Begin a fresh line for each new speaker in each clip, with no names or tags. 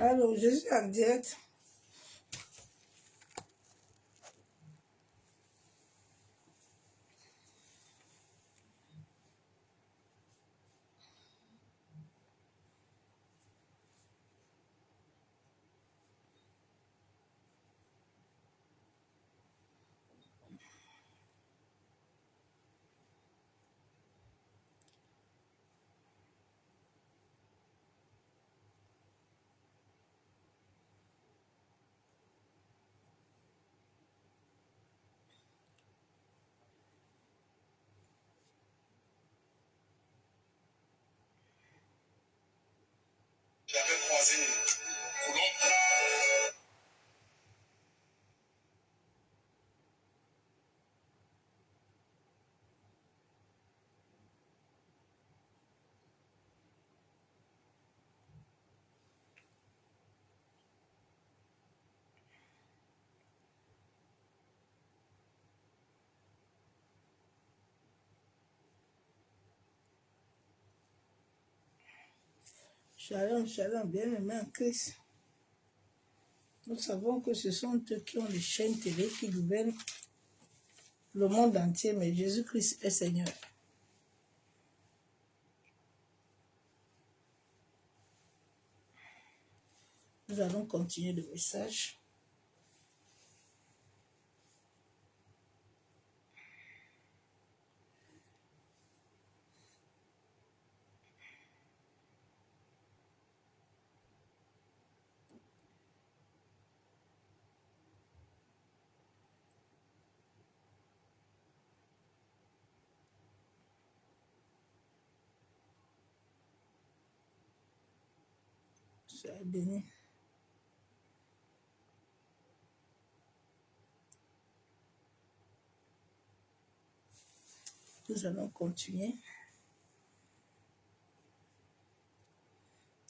Alors, je suis en direct.
J'avais croisé Colombe.
Shalom, shalom, bien-aimés en Christ. Nous savons que ce sont eux qui ont les chaînes télé qui gouvernent le monde entier, mais Jésus-Christ est Seigneur. Nous allons continuer le message. Soyez bénis. Nous allons continuer.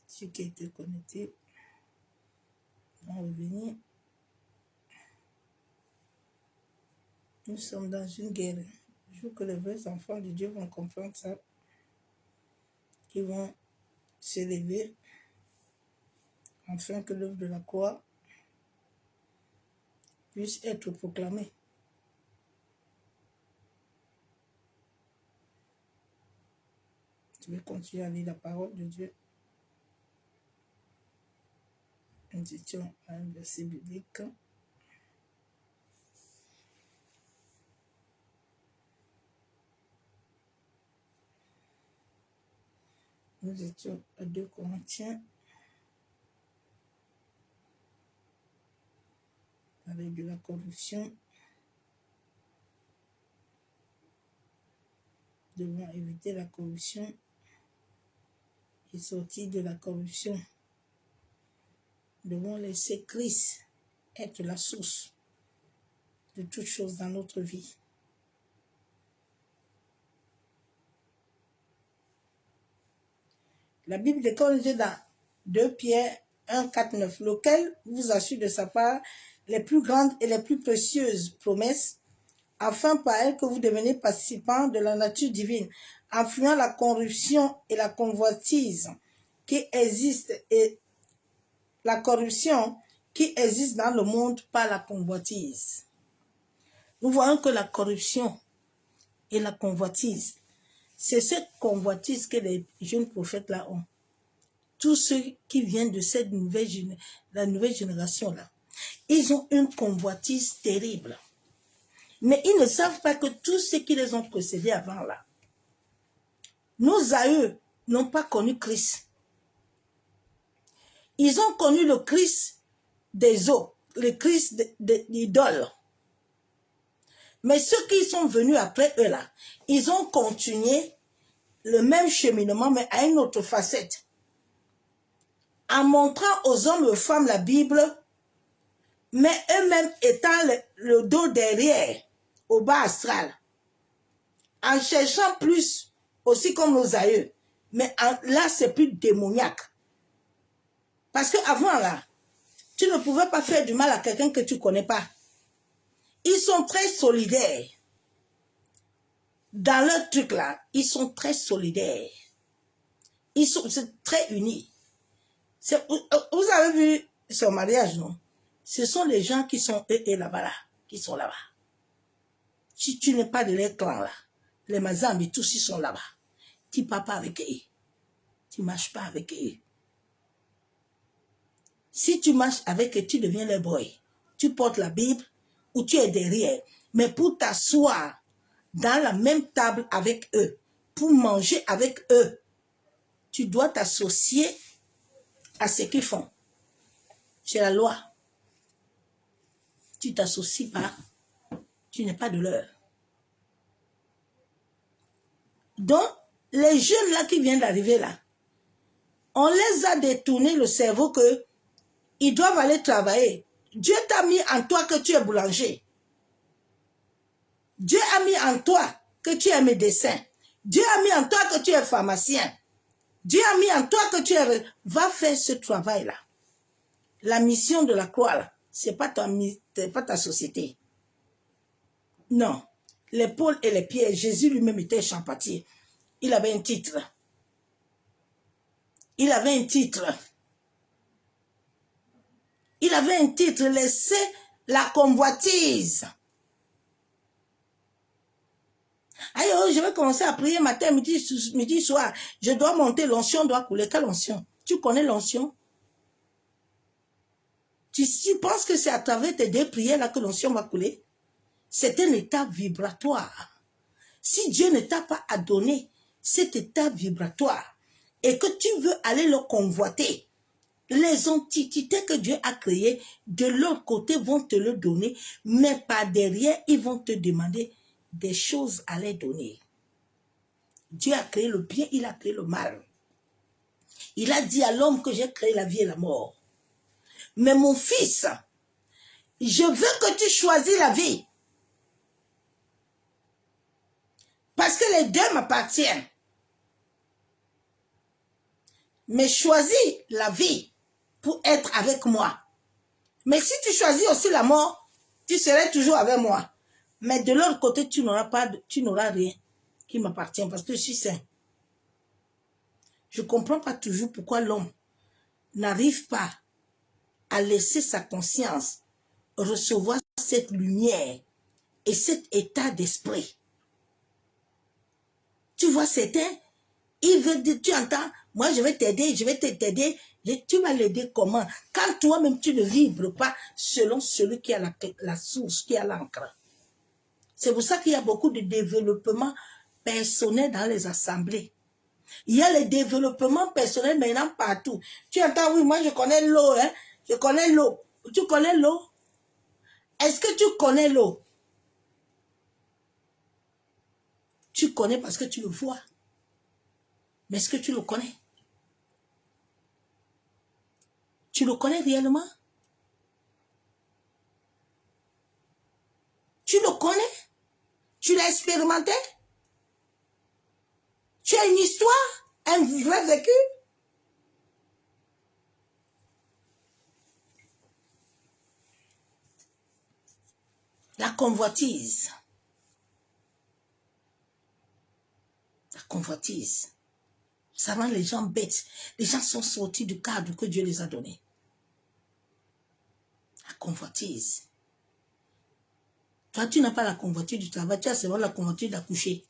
Ceux qui étaient connectés vont revenir. Nous sommes dans une guerre. Je veux que les vrais enfants de Dieu vont comprendre ça. Ils vont s'élever afin que l'œuvre de la croix puisse être proclamée. Je vais continuer à lire la parole de Dieu. Nous étions à un verset biblique. Nous étions à 2 Corinthiens. Avec de la corruption. Devons éviter la corruption et sortir de la corruption. Devons laisser Christ être la source de toutes choses dans notre vie. La Bible déclare dans 2 Pierre 1, 4, 9, lequel vous assure de sa part les plus grandes et les plus précieuses promesses, afin par elles que vous deveniez participants de la nature divine, en fuyant la corruption et la convoitise qui existent et la corruption qui existe dans le monde par la convoitise. Nous voyons que la corruption et la convoitise, c'est cette convoitise que les jeunes prophètes là ont. Tous ceux qui viennent de cette la nouvelle génération-là, ils ont une convoitise terrible. Mais ils ne savent pas que tous ceux qui les ont précédés avant là, nos aïeux n'ont pas connu Christ. Ils ont connu le Christ des eaux, le Christ d'idole. Mais ceux qui sont venus après eux là, ils ont continué le même cheminement, mais à une autre facette. En montrant aux hommes et aux femmes la Bible, mais eux-mêmes étant le dos derrière, au bas astral. En cherchant plus, aussi comme nos aïeux. Mais là, c'est plus démoniaque. Parce qu'avant là, tu ne pouvais pas faire du mal à quelqu'un que tu ne connais pas. Ils sont très solidaires. Dans leur truc là, ils sont très solidaires. Ils sont très unis. Vous avez vu son mariage, non? Ce sont les gens qui sont eux là-bas, là, qui sont là-bas. Si tu n'es pas de leur clan, là, les Mazambi, tous ils sont là-bas. Tu ne parles pas avec eux. Tu ne marches pas avec eux. Si tu marches avec eux, tu deviens le boy. Tu portes la Bible ou tu es derrière. Mais pour t'asseoir dans la même table avec eux, pour manger avec eux, tu dois t'associer à ce qu'ils font. C'est la loi. Tu ne t'associes pas, tu n'es pas de leur. Donc, les jeunes là qui viennent d'arriver là, on les a détourné le cerveau que ils doivent aller travailler. Dieu t'a mis en toi que tu es boulanger. Dieu a mis en toi que tu es médecin. Dieu a mis en toi que tu es pharmacien. Dieu a mis en toi que tu es... Va faire ce travail-là. La mission de la croix, ce n'est pas ta société. Non. L'épaule et les pieds, Jésus lui-même était champatier. Il avait un titre. Il avait un titre. Il avait un titre, laissez la convoitise. Aïe, oh, je vais commencer à prier matin, midi, soir. Je dois monter, l'onction doit couler. Quelle onction? Tu connais l'onction? Tu penses que c'est à travers tes deux prières là que l'onction va couler? C'est un état vibratoire. Si Dieu ne t'a pas donné cet état vibratoire et que tu veux aller le convoiter, les entités que Dieu a créées, de l'autre côté, vont te le donner, mais par derrière, ils vont te demander des choses à les donner. Dieu a créé le bien, il a créé le mal. Il a dit à l'homme que j'ai créé la vie et la mort. Mais mon fils, je veux que tu choisis la vie. Parce que les deux m'appartiennent. Mais choisis la vie pour être avec moi. Mais si tu choisis aussi la mort, tu serais toujours avec moi. Mais de l'autre côté, tu n'auras rien qui m'appartient parce que je suis saint. Je ne comprends pas toujours pourquoi l'homme n'arrive pas à laisser sa conscience recevoir cette lumière et cet état d'esprit. Tu vois, certains, ils veulent dire, tu entends, moi je vais t'aider, je vais t'aider. Tu vas l'aider comment? Quand toi-même tu ne vibres pas selon celui qui a la source, qui a l'encre. C'est pour ça qu'il y a beaucoup de développement personnel dans les assemblées. Il y a le développement personnel maintenant partout. Tu entends, oui, moi je connais l'eau, hein? Je connais l'eau. Tu connais l'eau? Est-ce que tu connais l'eau? Tu connais parce que tu le vois. Mais est-ce que tu le connais? Tu le connais réellement? Tu le connais? Tu l'as expérimenté? Tu as une histoire? Un vrai vécu? La convoitise. La convoitise. Ça rend les gens bêtes. Les gens sont sortis du cadre que Dieu les a donné. La convoitise. Toi, tu n'as pas la convoitise du travail, tu as seulement la convoitise d'accoucher.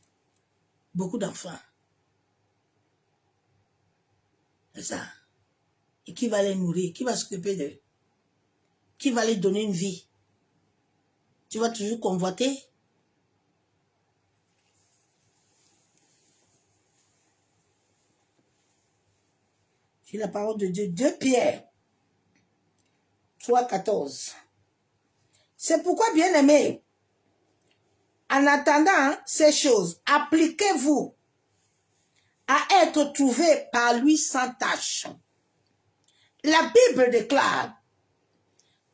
Beaucoup d'enfants. C'est ça. Et qui va les nourrir? Qui va s'occuper d'eux? Qui va les donner une vie? Tu vas toujours convoiter? C'est la parole de Dieu. 2 Pierre 3,14. C'est pourquoi, bien aimé, en attendant ces choses, appliquez-vous à être trouvé par lui sans tâche. La Bible déclare,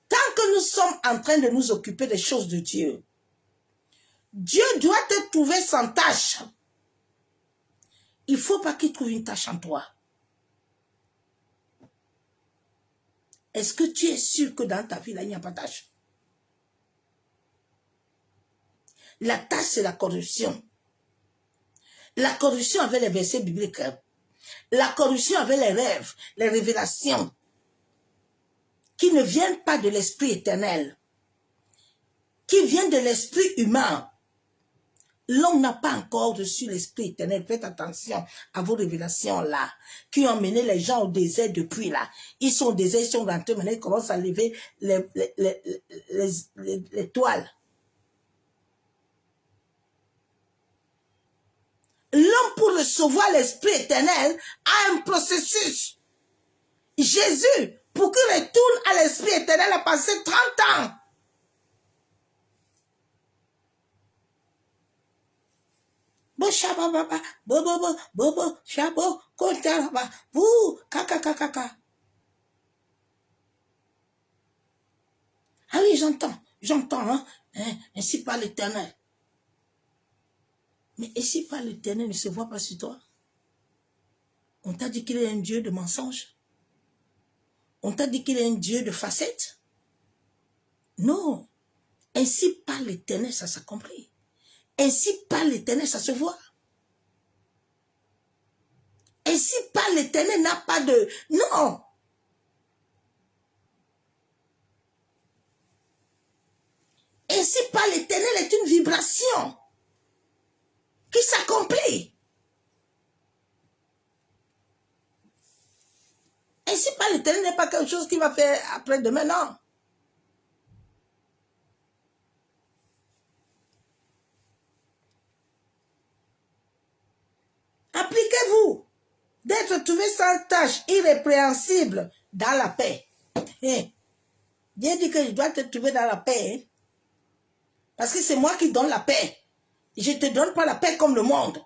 tant que nous sommes en train de nous occuper des choses de Dieu, Dieu doit te trouver sans tâche. Il ne faut pas qu'il trouve une tâche en toi. Est-ce que tu es sûr que dans ta vie, là, il n'y a pas de tâche? La tâche, c'est la corruption. La corruption avec les versets bibliques. La corruption avec les rêves, les révélations, qui ne viennent pas de l'esprit éternel, qui viennent de l'esprit humain. L'homme n'a pas encore reçu l'esprit éternel. Faites attention à vos révélations là, qui ont mené les gens au désert depuis là. Ils sont au désert, ils sont rentrés, maintenant ils commencent à lever les toiles. L'homme, pour recevoir l'esprit éternel, a un processus. Jésus, pour qu'il retourne à l'esprit éternel, a passé 30 ans. Bo shababa, bobo, shabo, kontaraba, bou, kaka. Ah oui, j'entends, hein, ainsi par l'Éternel. Mais ainsi par l'Éternel ne se voit pas sur toi. On t'a dit qu'il est un Dieu de mensonges. On t'a dit qu'il est un Dieu de facettes. Non. Ainsi par l'Éternel, ça s'accomplit. Ainsi par l'Éternel, ça se voit. Ainsi par l'Éternel n'a pas de... Non. Ainsi par l'Éternel est une vibration qui s'accomplit. Ainsi par l'Éternel n'est pas quelque chose qui va faire après-demain, non. Appliquez-vous d'être trouvé sans tâche, irrépréhensible, dans la paix. Dieu dit que je dois te trouver dans la paix. Parce que c'est moi qui donne la paix. Je ne te donne pas la paix comme le monde.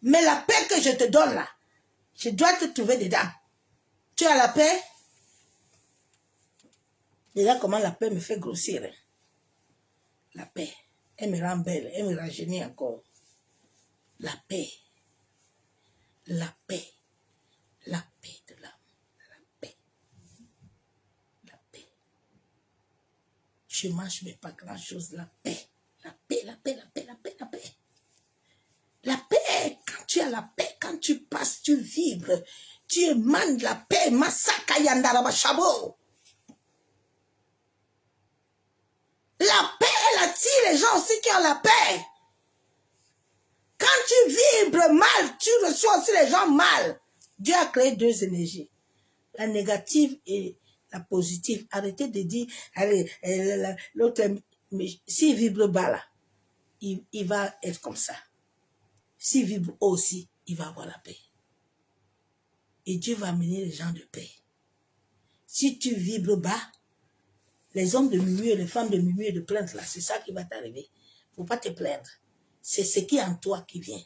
Mais la paix que je te donne là, je dois te trouver dedans. Tu as la paix? Déjà comment la paix me fait grossir. Hein? La paix, elle me rend belle, elle me rajeunit encore. La paix. La paix. La paix de l'âme. La paix. La paix. Je mange mais pas grand chose. La paix. La paix, la paix, la paix, la paix, la paix. La paix, quand tu as la paix, quand tu passes, tu vibres, tu émanes la paix. Masaka yandaraba shabo. La paix, elle attire les gens aussi qui ont la paix. Quand tu vibres mal, tu reçois aussi les gens mal. Dieu a créé deux énergies. La négative et la positive. Arrêtez de dire, allez, l'autre, s'il vibre bas là, il va être comme ça. S'il vibre haut aussi, il va avoir la paix. Et Dieu va amener les gens de paix. Si tu vibres bas, les hommes de minuit, les femmes de minuit et de plainte là, c'est ça qui va t'arriver. Il ne faut pas te plaindre. C'est ce qui est en toi qui vient.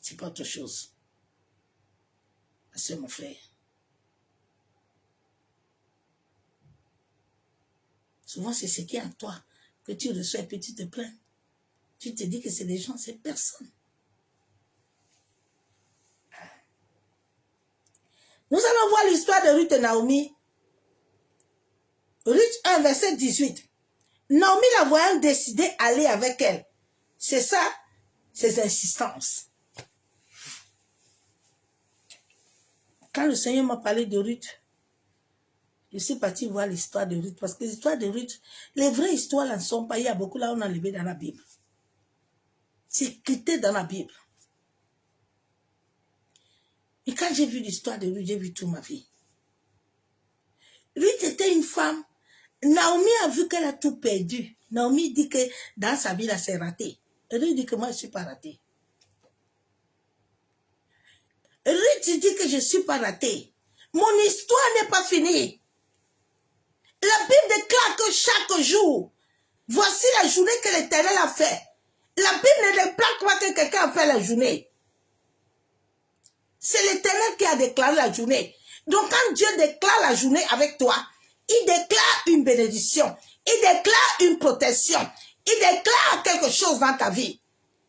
C'est pas autre chose. C'est mon frère. Souvent, c'est ce qui est en toi que tu reçois et puis tu te plains. Tu te dis que c'est des gens, c'est personne. Nous allons voir l'histoire de Ruth et Naomi. Ruth 1, verset 18. Naomi la voyant décider d'aller avec elle. C'est ça, ses insistances. Quand le Seigneur m'a parlé de Ruth, je suis partie voir l'histoire de Ruth. Parce que l'histoire de Ruth, les vraies histoires n'en sont pas. Il y a beaucoup là où on a enlevé dans la Bible. C'est écrit dans la Bible. Et quand j'ai vu l'histoire de Ruth, j'ai vu toute ma vie. Ruth était une femme. Naomi a vu qu'elle a tout perdu. Naomi dit que dans sa vie, là, c'est raté. Ruth dit que moi, je ne suis pas ratée. Ruth dit que je ne suis pas ratée. Mon histoire n'est pas finie. La Bible déclare que chaque jour, voici la journée que l'Éternel a fait. La Bible ne déclare pas que quelqu'un a fait la journée. C'est l'Éternel qui a déclaré la journée. Donc quand Dieu déclare la journée avec toi, il déclare une bénédiction. Il déclare une protection. Il déclare quelque chose dans ta vie.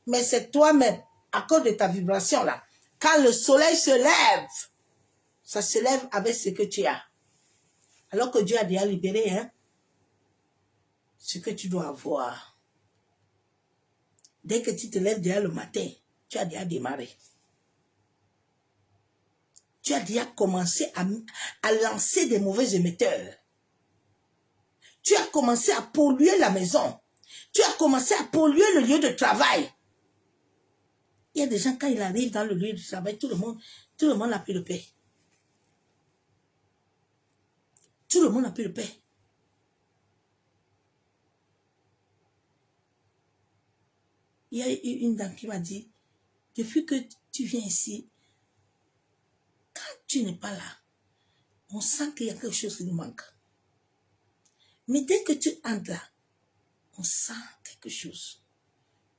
Mais c'est toi-même, à cause de ta vibration là. Quand le soleil se lève, ça se lève avec ce que tu as. Alors que Dieu a déjà libéré, hein, ce que tu dois avoir. Dès que tu te lèves déjà le matin, tu as déjà démarré. Tu as déjà commencé à lancer des mauvais émetteurs. Tu as commencé à polluer la maison. Tu as commencé à polluer le lieu de travail. Il y a des gens, quand ils arrivent dans le lieu de travail, tout le monde n'a plus de paix. Tout le monde n'a plus de paix. Il y a une dame qui m'a dit, depuis que tu viens ici, quand tu n'es pas là, on sent qu'il y a quelque chose qui nous manque. Mais dès que tu entres là, on sent quelque chose.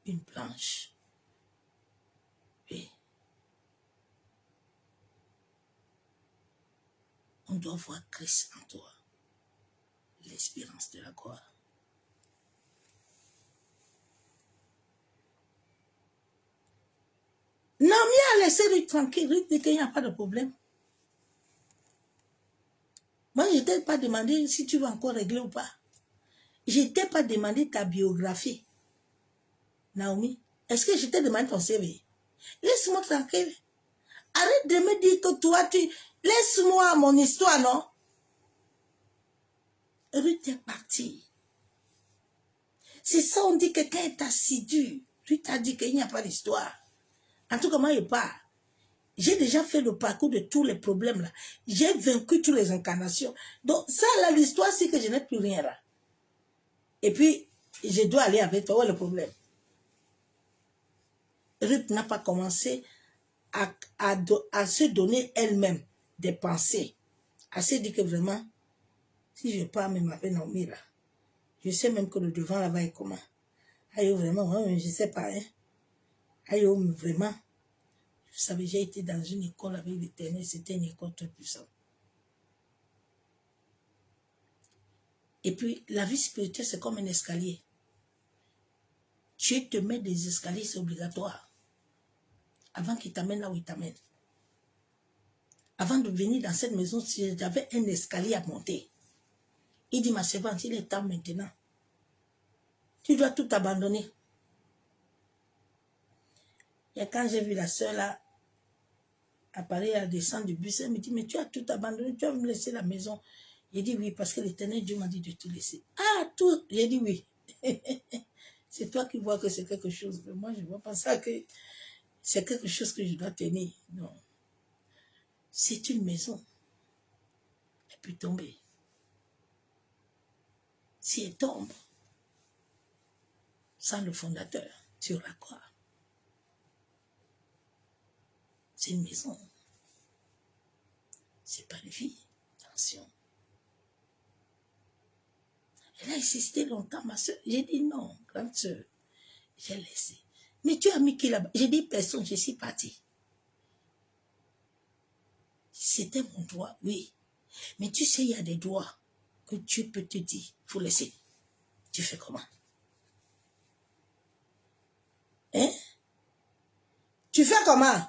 Une planche. Oui. On doit voir Christ en toi. L'espérance de la gloire. Non, mais laissez Ruth tranquille. Ruth dit qu'il n'y a pas de problème. Moi, je ne t'ai pas demandé si tu vas encore régler ou pas. Je ne t'ai pas demandé ta biographie. Naomi, est-ce que je t'ai demandé ton CV? Laisse-moi tranquille. Arrête de me dire que toi, laisse-moi mon histoire, non? Ruth est partie. C'est ça, on dit que quelqu'un est assidu. Ruth a dit qu'il n'y a pas d'histoire. En tout cas, moi, je pars. J'ai déjà fait le parcours de tous les problèmes là. J'ai vaincu toutes les incarnations. Donc, ça, là, l'histoire, c'est que je n'ai plus rien là. Et puis, je dois aller avec toi. Où est le problème? Ruth n'a pas commencé à se donner elle-même des pensées. Elle s'est dit que vraiment, si je pars même avec Naomi là, je sais même que le devant là-bas est comment. Aïe, vraiment, je ne sais pas. Hein. Aïe, vraiment. Vous savez, j'ai été dans une école avec l'Éternel, c'était une école très puissante. Et puis, la vie spirituelle, c'est comme un escalier. Tu te mets des escaliers, c'est obligatoire. Avant qu'il t'amène là où il t'amène. Avant de venir dans cette maison, j'avais un escalier à monter. Il dit, ma servante, il est temps maintenant. Tu dois tout abandonner. Et quand j'ai vu la soeur là, apparaître à descendre du bus, elle me dit, mais tu as tout abandonné, tu vas me laisser la maison. J'ai dit oui, parce que l'Éternel Dieu m'a dit de tout laisser. Ah, tout. J'ai dit oui. C'est toi qui vois que c'est quelque chose. Mais moi, je ne vois pas ça que c'est quelque chose que je dois tenir. Non. C'est une maison. Elle peut tomber. Si elle tombe, sans le fondateur, sur la croix, c'est une maison. C'est pas une vie. Attention. Elle a insisté longtemps, ma soeur. J'ai dit non, grande soeur. J'ai laissé. Mais tu as mis qui là-bas? J'ai dit personne, je suis partie. C'était mon droit, oui. Mais tu sais, il y a des droits que Dieu peut te dire, il faut laisser. Tu fais comment? Hein? Tu fais comment?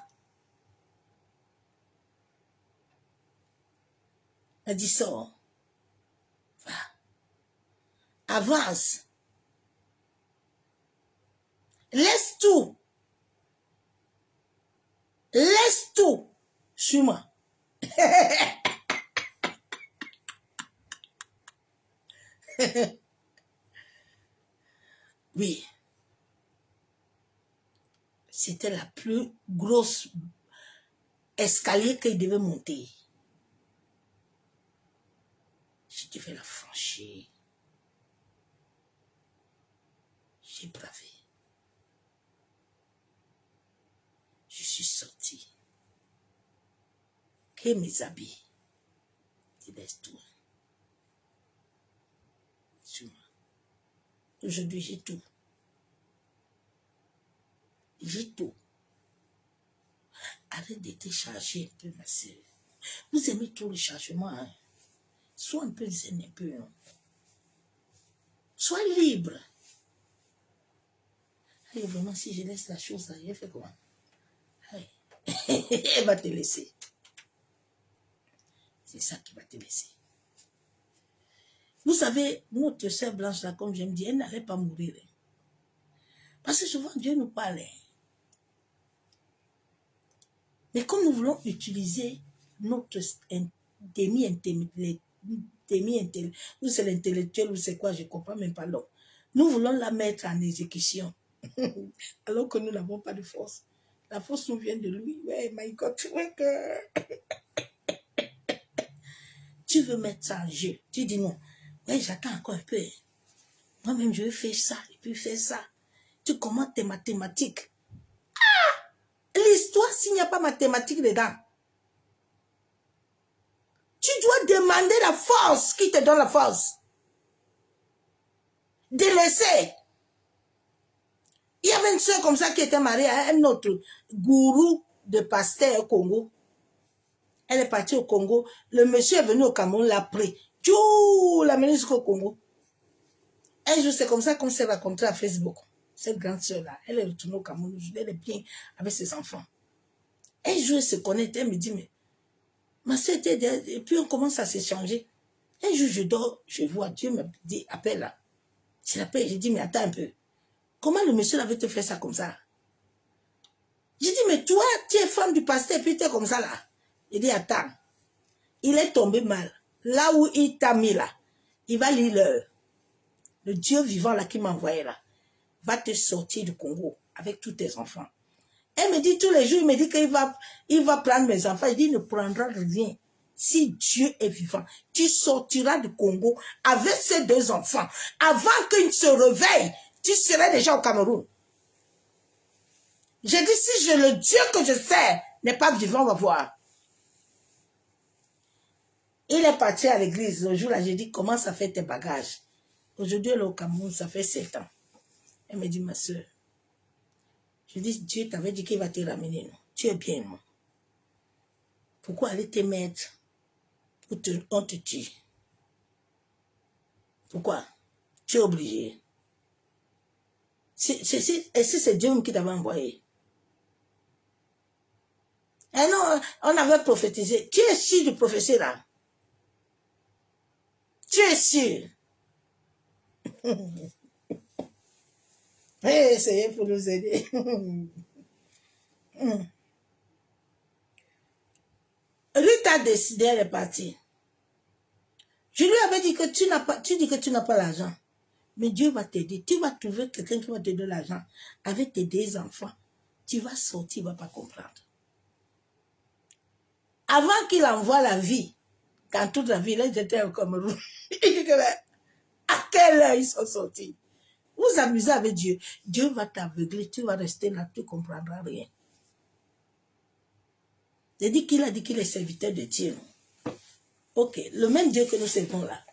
Elle dit, sors. Va. Avance. Laisse tout. Laisse tout. Suis-moi. Oui. C'était la plus grosse escalier qu'il devait monter. Je devais la franchir. J'ai bravé. Je suis sorti. Que mes habits. Je laisse tout. Suis-moi. Aujourd'hui, j'ai tout. J'ai tout. Arrête de te charger un peu, ma soeur. Vous aimez trop le chargement. Hein? Sois un peu zen, un peu. Hein? Sois libre. Allez, vraiment, si je laisse la chose là, elle fait comment? Allez. Elle va te laisser. C'est ça qui va te laisser. Vous savez, notre sœur Blanche, là, comme j'aime dire, elle n'allait pas mourir. Hein? Parce que souvent, Dieu nous parle. Hein? Mais comme nous voulons utiliser notre demi-intellectuel, ou c'est l'intellectuel, ou c'est quoi, je ne comprends même pas l'homme. Nous voulons la mettre en exécution, alors que nous n'avons pas de force. La force nous vient de lui. Ouais, my God, tu vois que tu veux mettre ça en jeu. Tu dis non. Ouais, j'attends encore un peu. Moi-même, je vais faire ça, et puis faire ça. Tu commences tes mathématiques. L'histoire, s'il n'y a pas mathématiques dedans, tu dois demander la force qui te donne la force. De laisser. Il y avait une soeur comme ça qui était mariée à un autre gourou de pasteur au Congo. Elle est partie au Congo. Le monsieur est venu au Cameroun, l'a pris. Tchou, l'a mené jusqu'au Congo. Un jour, c'est comme ça qu'on s'est rencontrés à Facebook. Cette grande soeur-là, elle est retournée au Cameroun. Elle est bien avec ses enfants. Un jour, elle se connecte. Elle me dit, mais ma soeur était derrière. Et puis, on commence à s'échanger. Un jour, je dors, je vois Dieu me dit, appelle là. Je l'appelle, je dis, mais attends un peu. Comment le monsieur avait te fait ça comme ça? Je dis, mais toi, tu es femme du pasteur et puis tu es comme ça là. Il dit, attends. Il est tombé mal. Là où il t'a mis là, il va lire l'heure. Le Dieu vivant là qui m'a envoyé là, va te sortir du Congo avec tous tes enfants. Elle me dit tous les jours, il me dit qu'il va prendre mes enfants. Il dit, il ne prendra rien. Si Dieu est vivant, tu sortiras du Congo avec ces deux enfants. Avant qu'ils se réveillent, tu serais déjà au Cameroun. J'ai dit, si le Dieu que je sais n'est pas vivant, on va voir. Il est parti à l'église. Le jour-là, j'ai dit, comment ça fait tes bagages? Aujourd'hui, elle est au Cameroun, ça fait 7 ans. Elle me dit, ma soeur, je dis, Dieu t'avait dit qu'il va te ramener. Non? Tu es bien, non? Pourquoi aller te mettre où on te tue? Pourquoi? Tu es obligé. Et si c'est Dieu qui t'avait envoyé? Eh non, on avait prophétisé. Tu es sûr du prophétie là? Tu es sûr? Essayez pour nous aider. Ruth a décidé, elle est partie. Je lui avais dit que tu dis que tu n'as pas l'argent. Mais Dieu va t'aider. Tu vas trouver quelqu'un qui va te donner l'argent avec tes 2 enfants. Tu vas sortir, il ne va pas comprendre. Avant qu'il envoie la vie, dans toute la ville, ils étaient au Cameroun. Il dit que, à quelle heure ils sont sortis? Vous amusez avec Dieu. Dieu va t'aveugler, tu vas rester là, tu ne comprendras rien. C'est dit qu'il a dit qu'il est serviteur de Dieu. Ok, le même Dieu que nous servons là.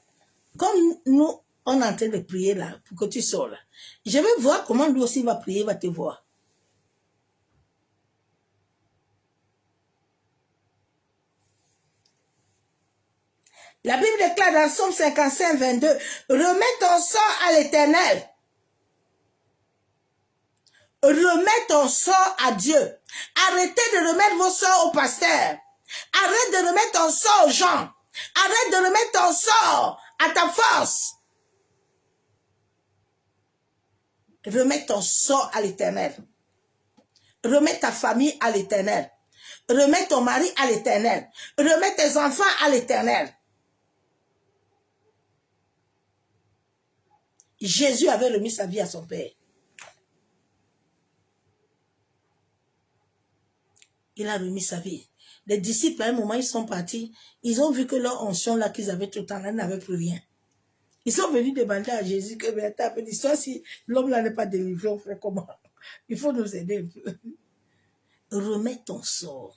Comme nous, on est en train de prier là, pour que tu sors là. Je vais voir comment lui aussi va prier, va te voir. La Bible déclare dans Somme 55, 22, remets ton sort à l'Éternel. Remets ton sort à Dieu. Arrêtez de remettre vos sorts au pasteur. Arrête de remettre ton sort aux gens. Arrête de remettre ton sort à ta force. Remets ton sort à l'Éternel. Remets ta famille à l'Éternel. Remets ton mari à l'Éternel. Remets tes enfants à l'Éternel. Jésus avait remis sa vie à son Père. Il a remis sa vie. Les disciples, à un moment, ils sont partis. Ils ont vu que leur onction là qu'ils avaient tout le temps, là, n'avait plus rien. Ils sont venus demander à Jésus que, mais attends, l'histoire, si l'homme là n'est pas délivré, on fait comment? Il faut nous aider un peu. Remets ton sort.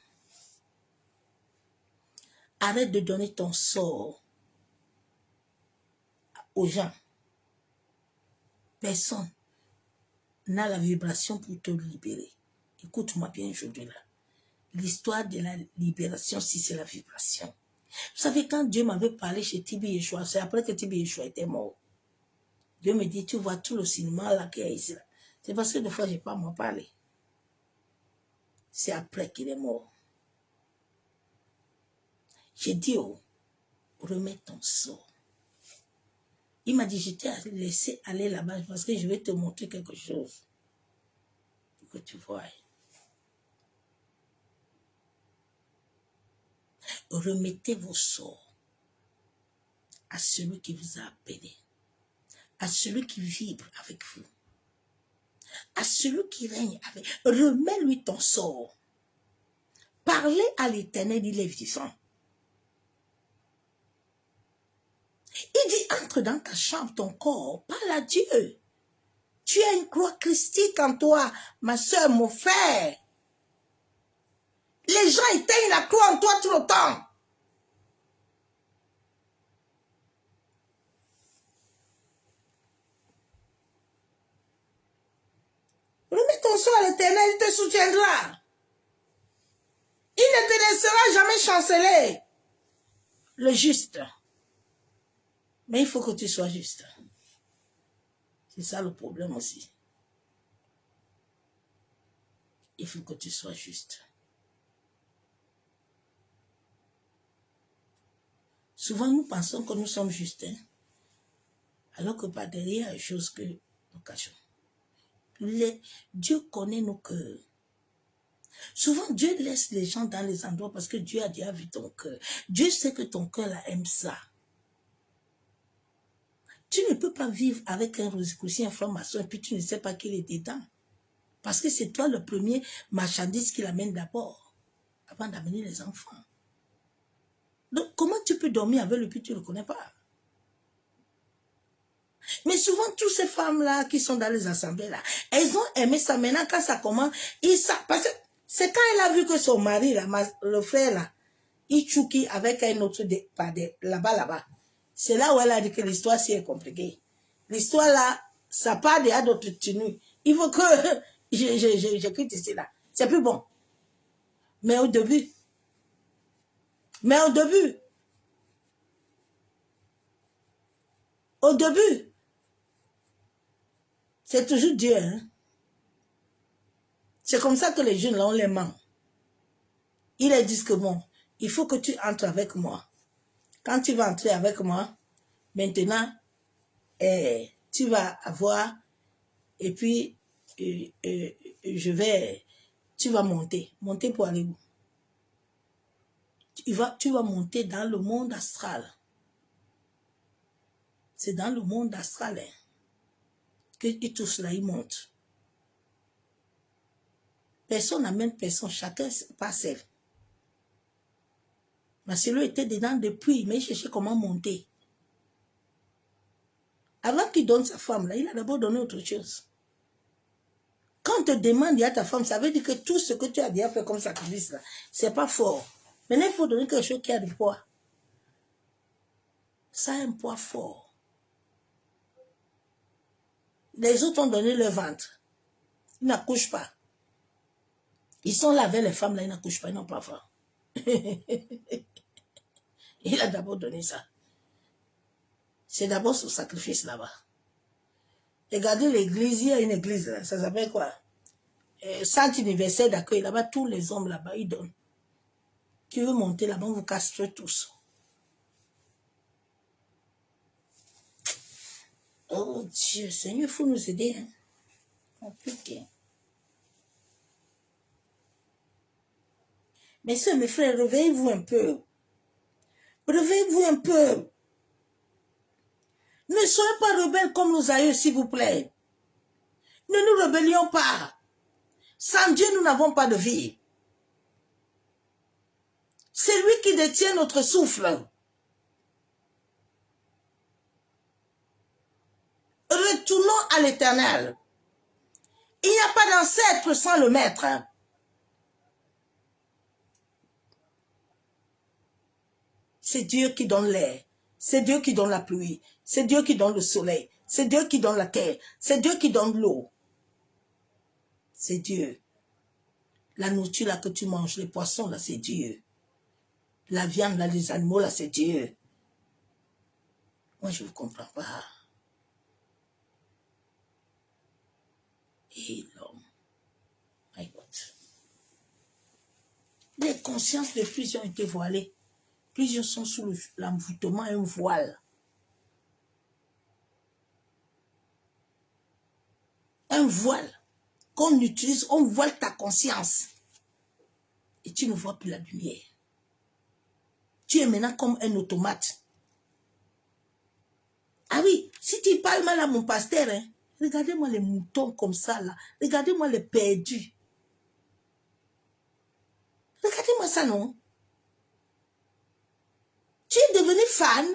Arrête de donner ton sort aux gens. Personne n'a la vibration pour te libérer. Écoute-moi bien aujourd'hui là. L'histoire de la libération, si c'est la vibration. Vous savez, quand Dieu m'avait parlé chez Tibi Yeshua, c'est après que Tibi Yeshua était mort. Dieu me dit, tu vois tout le cinéma là qu'il y a ici. C'est parce que des fois, je n'ai pas à m'en parler. C'est après qu'il est mort. J'ai dit, oh, remets ton sort. Il m'a dit, je t'ai laissé aller là-bas parce que je vais te montrer quelque chose. Pour que tu vois. Remettez vos sorts à celui qui vous a appelé, à celui qui vibre avec vous, à celui qui règne avec vous. Remets-lui ton sort. Parlez à l'Éternel, il est vivant. Il dit, entre dans ta chambre, ton corps, parle à Dieu. Tu as une croix christique en toi, ma soeur, mon frère. Les gens éteignent la croix en toi tout le temps. Remets ton sort à l'Éternel, il te soutiendra. Il ne te laissera jamais chanceler. Le juste. Mais il faut que tu sois juste. C'est ça le problème aussi. Il faut que tu sois juste. Souvent, nous pensons que nous sommes justes, hein, alors que par derrière, il y a des choses que nous cachons. Dieu connaît nos cœurs. Souvent, Dieu laisse les gens dans les endroits parce que Dieu a déjà vu ton cœur. Dieu sait que ton cœur là, aime ça. Tu ne peux pas vivre avec un rosicrucien, un franc-maçon, et puis tu ne sais pas qu'il est dedans. Parce que c'est toi le premier marchandise qu'il amène d'abord, avant d'amener les enfants. Donc, comment tu peux dormir avec lui, puis tu ne le connais pas? Mais souvent, toutes ces femmes-là qui sont dans les assemblées-là, elles ont aimé ça. Maintenant, quand ça commence, ils savent. Parce que c'est quand elle a vu que son mari, là, le frère, là, il chouki avec un autre là-bas. C'est là où elle a dit que l'histoire si est compliquée. L'histoire là, ça part déjà d'autres tenues. Il faut que je quitte ici là. C'est plus bon. Mais au début, c'est toujours Dieu. Hein? C'est comme ça que les jeunes là, on les ment. Ils leur disent que bon, il faut que tu entres avec moi. Quand tu vas entrer avec moi, maintenant, tu vas avoir, et puis, tu vas monter. Monter pour aller où? Tu vas monter dans le monde astral. C'est dans le monde astral hein, que tout cela, il monte. Personne n'amène personne, chacun par seul. Marcelo était dedans depuis, mais il cherchait comment monter. Avant qu'il donne sa femme, là, il a d'abord donné autre chose. Quand on te demande à ta femme, ça veut dire que tout ce que tu as déjà fait comme sacrifice, là, c'est pas fort. Maintenant, il faut donner quelque chose qui a du poids. Ça a un poids fort. Les autres ont donné leur ventre. Ils n'accouchent pas. Ils sont là avec les femmes, là, ils n'accouchent pas, ils n'ont pas faim. Il a d'abord donné ça. C'est d'abord son sacrifice là-bas. Regardez l'église, il y a une église là, ça s'appelle quoi? Centre universel d'accueil, là-bas, tous les hommes là-bas, ils donnent. Tu veux monter là-bas, vous castrez tous. Oh Dieu, Seigneur, il faut nous aider. Hein? Compliqué. Mais sœurs, mes frères, réveillez-vous un peu. Réveillez-vous un peu. Ne soyez pas rebelles comme nos aïeux, s'il vous plaît. Ne nous rebellions pas. Sans Dieu, nous n'avons pas de vie. C'est lui qui détient notre souffle. Retournons à l'Éternel. Il n'y a pas d'ancêtre sans le maître. C'est Dieu qui donne l'air. C'est Dieu qui donne la pluie. C'est Dieu qui donne le soleil. C'est Dieu qui donne la terre. C'est Dieu qui donne l'eau. C'est Dieu. La nourriture là que tu manges, les poissons là, c'est Dieu. La viande là, les animaux là, c'est Dieu. Moi, je ne comprends pas. Et l'homme. My God. Les consciences de plusieurs ont été voilées. Plusieurs sont sous l'envoûtement, un voile. Un voile qu'on utilise, on voile ta conscience. Et tu ne vois plus la lumière. Tu es maintenant comme un automate. Ah oui, si tu parles mal à mon pasteur, hein, regardez-moi les moutons comme ça, là. Regardez-moi les perdus. Regardez-moi ça, non? Tu es devenu fan.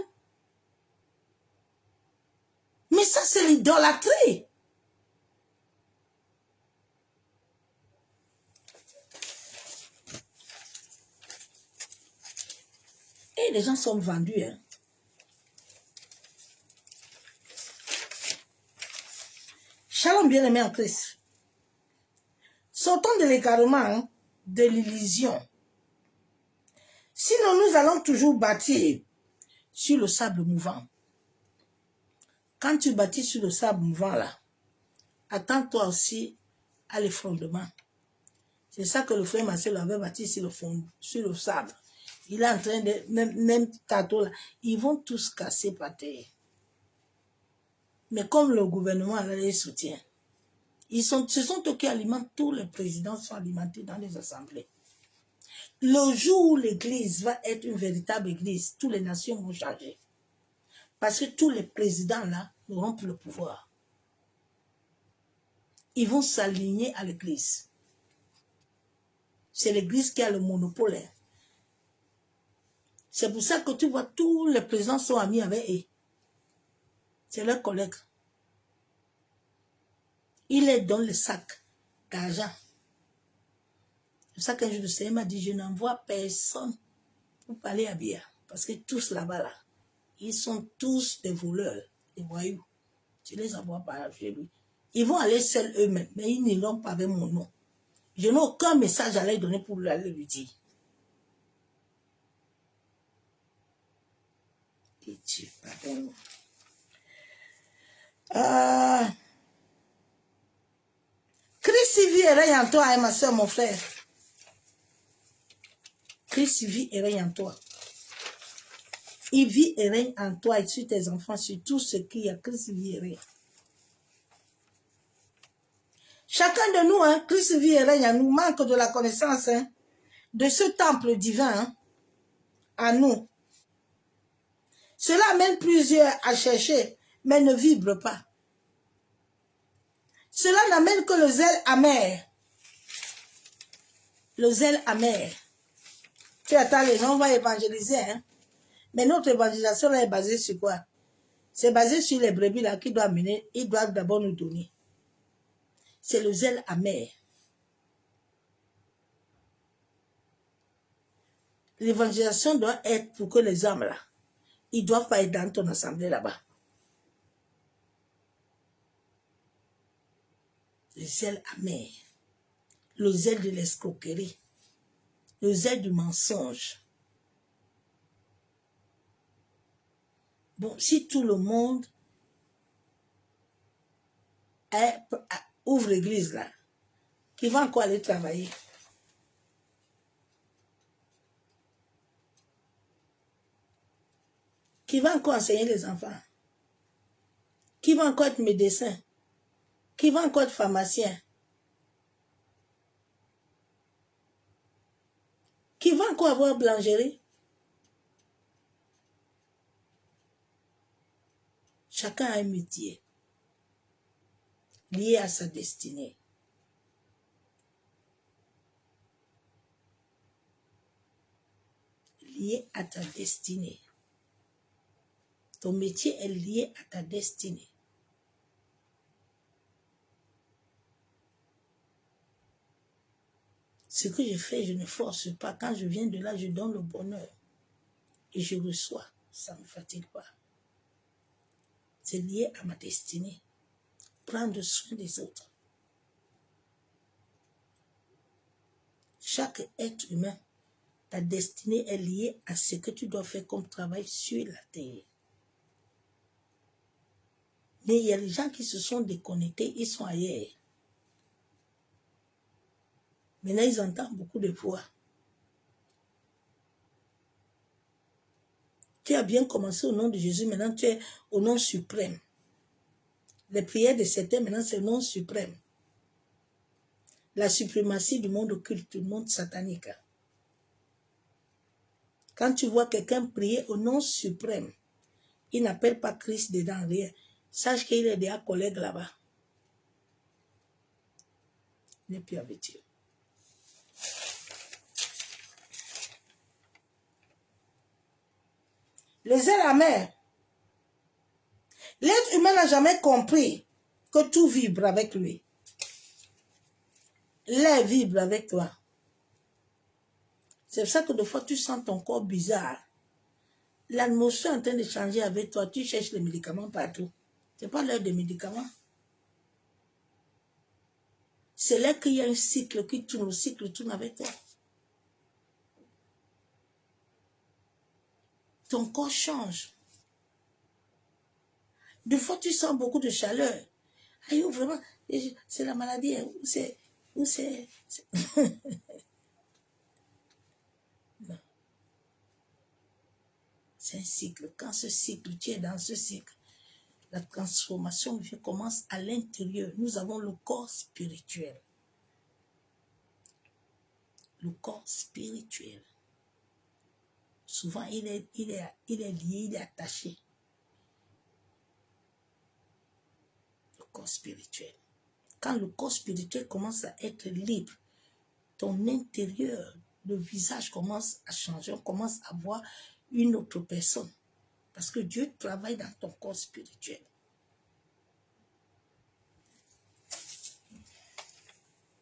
Mais ça, c'est l'idolâtrie. Et les gens sont vendus, hein. Shalom bien-aimé en Christ. Sortons de l'égarement, hein, de l'illusion. Sinon, nous allons toujours bâtir sur le sable mouvant. Quand tu bâtis sur le sable mouvant, là, attends-toi aussi à l'effondrement. C'est ça que le frère Marcel avait bâti sur le sable. Il est en train de, même tantôt là, ils vont tous casser par terre. Mais comme le gouvernement les soutient, ce sont eux qui alimentent, tous les présidents sont alimentés dans les assemblées. Le jour où l'église va être une véritable église, toutes les nations vont changer. Parce que tous les présidents là n'auront plus le pouvoir. Ils vont s'aligner à l'église. C'est l'église qui a le monopole. C'est pour ça que tu vois, tous les présidents sont amis avec eux. C'est leurs collègues. Il est dans le sac d'argent. C'est pour ça qu'un jour le Seigneur m'a dit, je n'envoie personne pour parler à Bia. Parce que tous là-bas, là, ils sont tous des voleurs, des voyous. Je les envoie pas chez lui. Ils vont aller seuls eux-mêmes, mais ils n'iront pas avec mon nom. Je n'ai aucun message à leur donner pour aller lui dire. Et tu pardon. Christ vit et règne en toi, ma soeur, mon frère. Christ vit et règne en toi. Il vit et règne en toi et sur tes enfants, sur tout ce qu'il y a. Christ vit et règne. Chacun de nous, hein, Christ vit et règne en nous, manque de la connaissance, hein, de ce temple divin, hein, à nous. Cela amène plusieurs à chercher, mais ne vibre pas. Cela n'amène que le zèle amer. Le zèle amer. Tu attends, les gens vont évangéliser, hein. Mais notre évangélisation là est basée sur quoi? C'est basé sur les brebis là qui doivent mener, ils doivent d'abord nous donner. C'est le zèle amer. L'évangélisation doit être pour que les hommes là, ils doivent pas être dans ton assemblée là-bas. Le zèle amer. Le zèle de l'escroquerie. Le zèle du mensonge. Bon, si tout le monde ouvre l'église là, qui va encore aller travailler. Qui va encore enseigner les enfants. Qui va encore être médecin. Qui va encore être pharmacien. Qui va encore avoir boulangerie. Chacun a un métier lié à sa destinée. Lié à ta destinée. Ton métier est lié à ta destinée. Ce que je fais, je ne force pas. Quand je viens de là, je donne le bonheur. Et je reçois. Ça ne me fatigue pas. C'est lié à ma destinée. Prendre soin des autres. Chaque être humain, ta destinée est liée à ce que tu dois faire comme travail sur la terre. Mais il y a des gens qui se sont déconnectés, ils sont ailleurs. Maintenant, ils entendent beaucoup de voix. Tu as bien commencé au nom de Jésus, maintenant tu es au nom suprême. Les prières de certains, maintenant c'est le nom suprême. La suprématie du monde occulte, du monde satanique. Quand tu vois quelqu'un prier au nom suprême, il n'appelle pas Christ dedans, rien. Sache qu'il est déjà collègue là-bas. Il n'est plus avec Dieu. Les ailes amères. L'être humain n'a jamais compris que tout vibre avec lui. L'air vibre avec toi. C'est pour ça que des fois tu sens ton corps bizarre. L'atmosphère est en train de changer avec toi. Tu cherches les médicaments partout. Ce n'est pas l'heure des médicaments. C'est là qu'il y a un cycle qui tourne. Le cycle tourne avec toi. Ton corps change. Des fois, tu sens beaucoup de chaleur. Aïe, vraiment, c'est la maladie. Où c'est Non. C'est un cycle. Quand ce cycle, tu es dans ce cycle, la transformation commence à l'intérieur. Nous avons le corps spirituel. Le corps spirituel. Souvent, il est lié, il est attaché. Le corps spirituel. Quand le corps spirituel commence à être libre, ton intérieur, le visage commence à changer. On commence à voir une autre personne. Parce que Dieu travaille dans ton corps spirituel.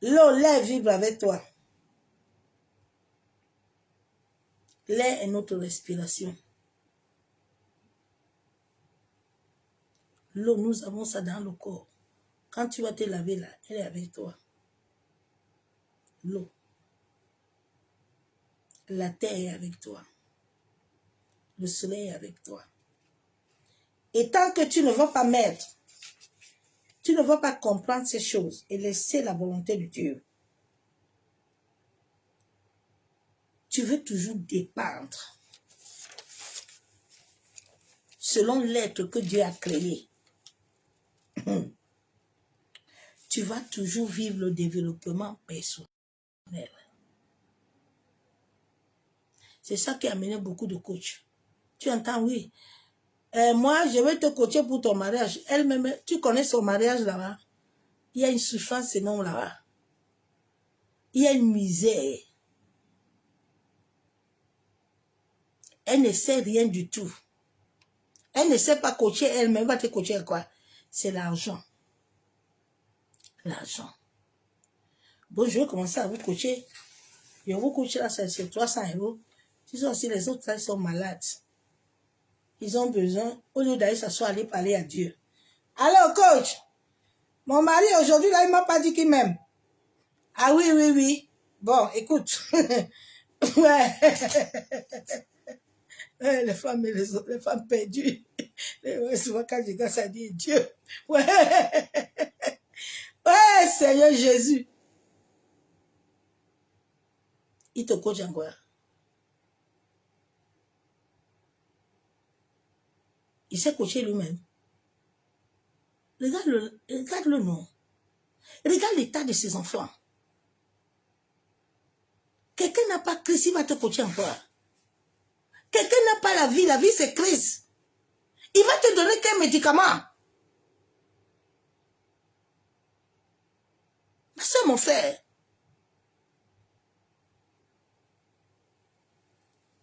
L'eau, l'air vibre avec toi. L'air est notre respiration. L'eau, nous avons ça dans le corps. Quand tu vas te laver là, elle est avec toi. L'eau. La terre est avec toi. Le soleil est avec toi. Et tant que tu ne vas pas mettre, tu ne vas pas comprendre ces choses et laisser la volonté de Dieu, tu veux toujours dépendre selon l'être que Dieu a créé. Tu vas toujours vivre le développement personnel. C'est ça qui a amené beaucoup de coachs. Tu entends, oui. Moi, je vais te coacher pour ton mariage. Elle-même, tu connais son mariage là-bas. Il y a une souffrance énorme là-bas. Il y a une misère. Elle ne sait rien du tout. Elle ne sait pas coacher elle-même. Elle va te coacher quoi? C'est l'argent. L'argent. Bon, je vais commencer à vous coacher. Je vous coach là, c'est 300 €. Tu sais aussi, les autres là, ils sont malades. Ils ont besoin, au lieu d'aller s'asseoir, aller parler à Dieu. Alors, coach, mon mari aujourd'hui, là, il m'a pas dit qu'il m'aime. Ah oui, oui, oui. Bon, écoute. Ouais. Les femmes et les femmes perdues. Souvent, quand je regarde ça, dit Dieu. Ouais. Ouais, Seigneur Jésus. Il te coach encore. Il s'est coaché lui-même. Regarde-le, non. Regarde l'état de ses enfants. Quelqu'un n'a pas Christ, il va te coacher encore. Quelqu'un n'a pas la vie c'est Christ. Il va te donner quel médicament? Ma soeur, mon frère.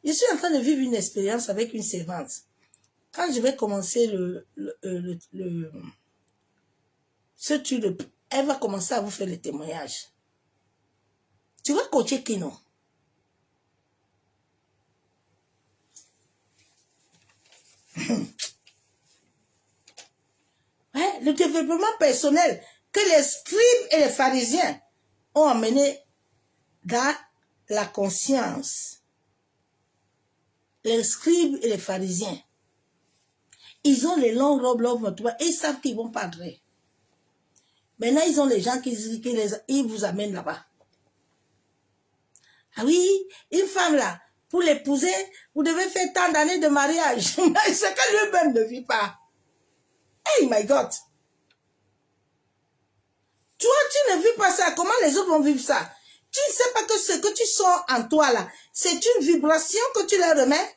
Je suis en train de vivre une expérience avec une servante. Quand je vais commencer ce truc, elle va commencer à vous faire les témoignages. Tu vas coacher qui, non? Ouais, le développement personnel que les scribes et les pharisiens ont amené dans la conscience. Les scribes et les pharisiens, ils ont les longues robes, et ils savent qu'ils vont padrer. Maintenant, ils ont les gens ils vous amènent là-bas. Ah oui, une femme là, pour l'épouser, vous devez faire tant d'années de mariage. C'est que lui-même ne vit pas. Hey my God. Toi, tu ne vis pas ça. Comment les autres vont vivre ça? Tu ne sais pas que ce que tu sens en toi là, c'est une vibration que tu leur remets.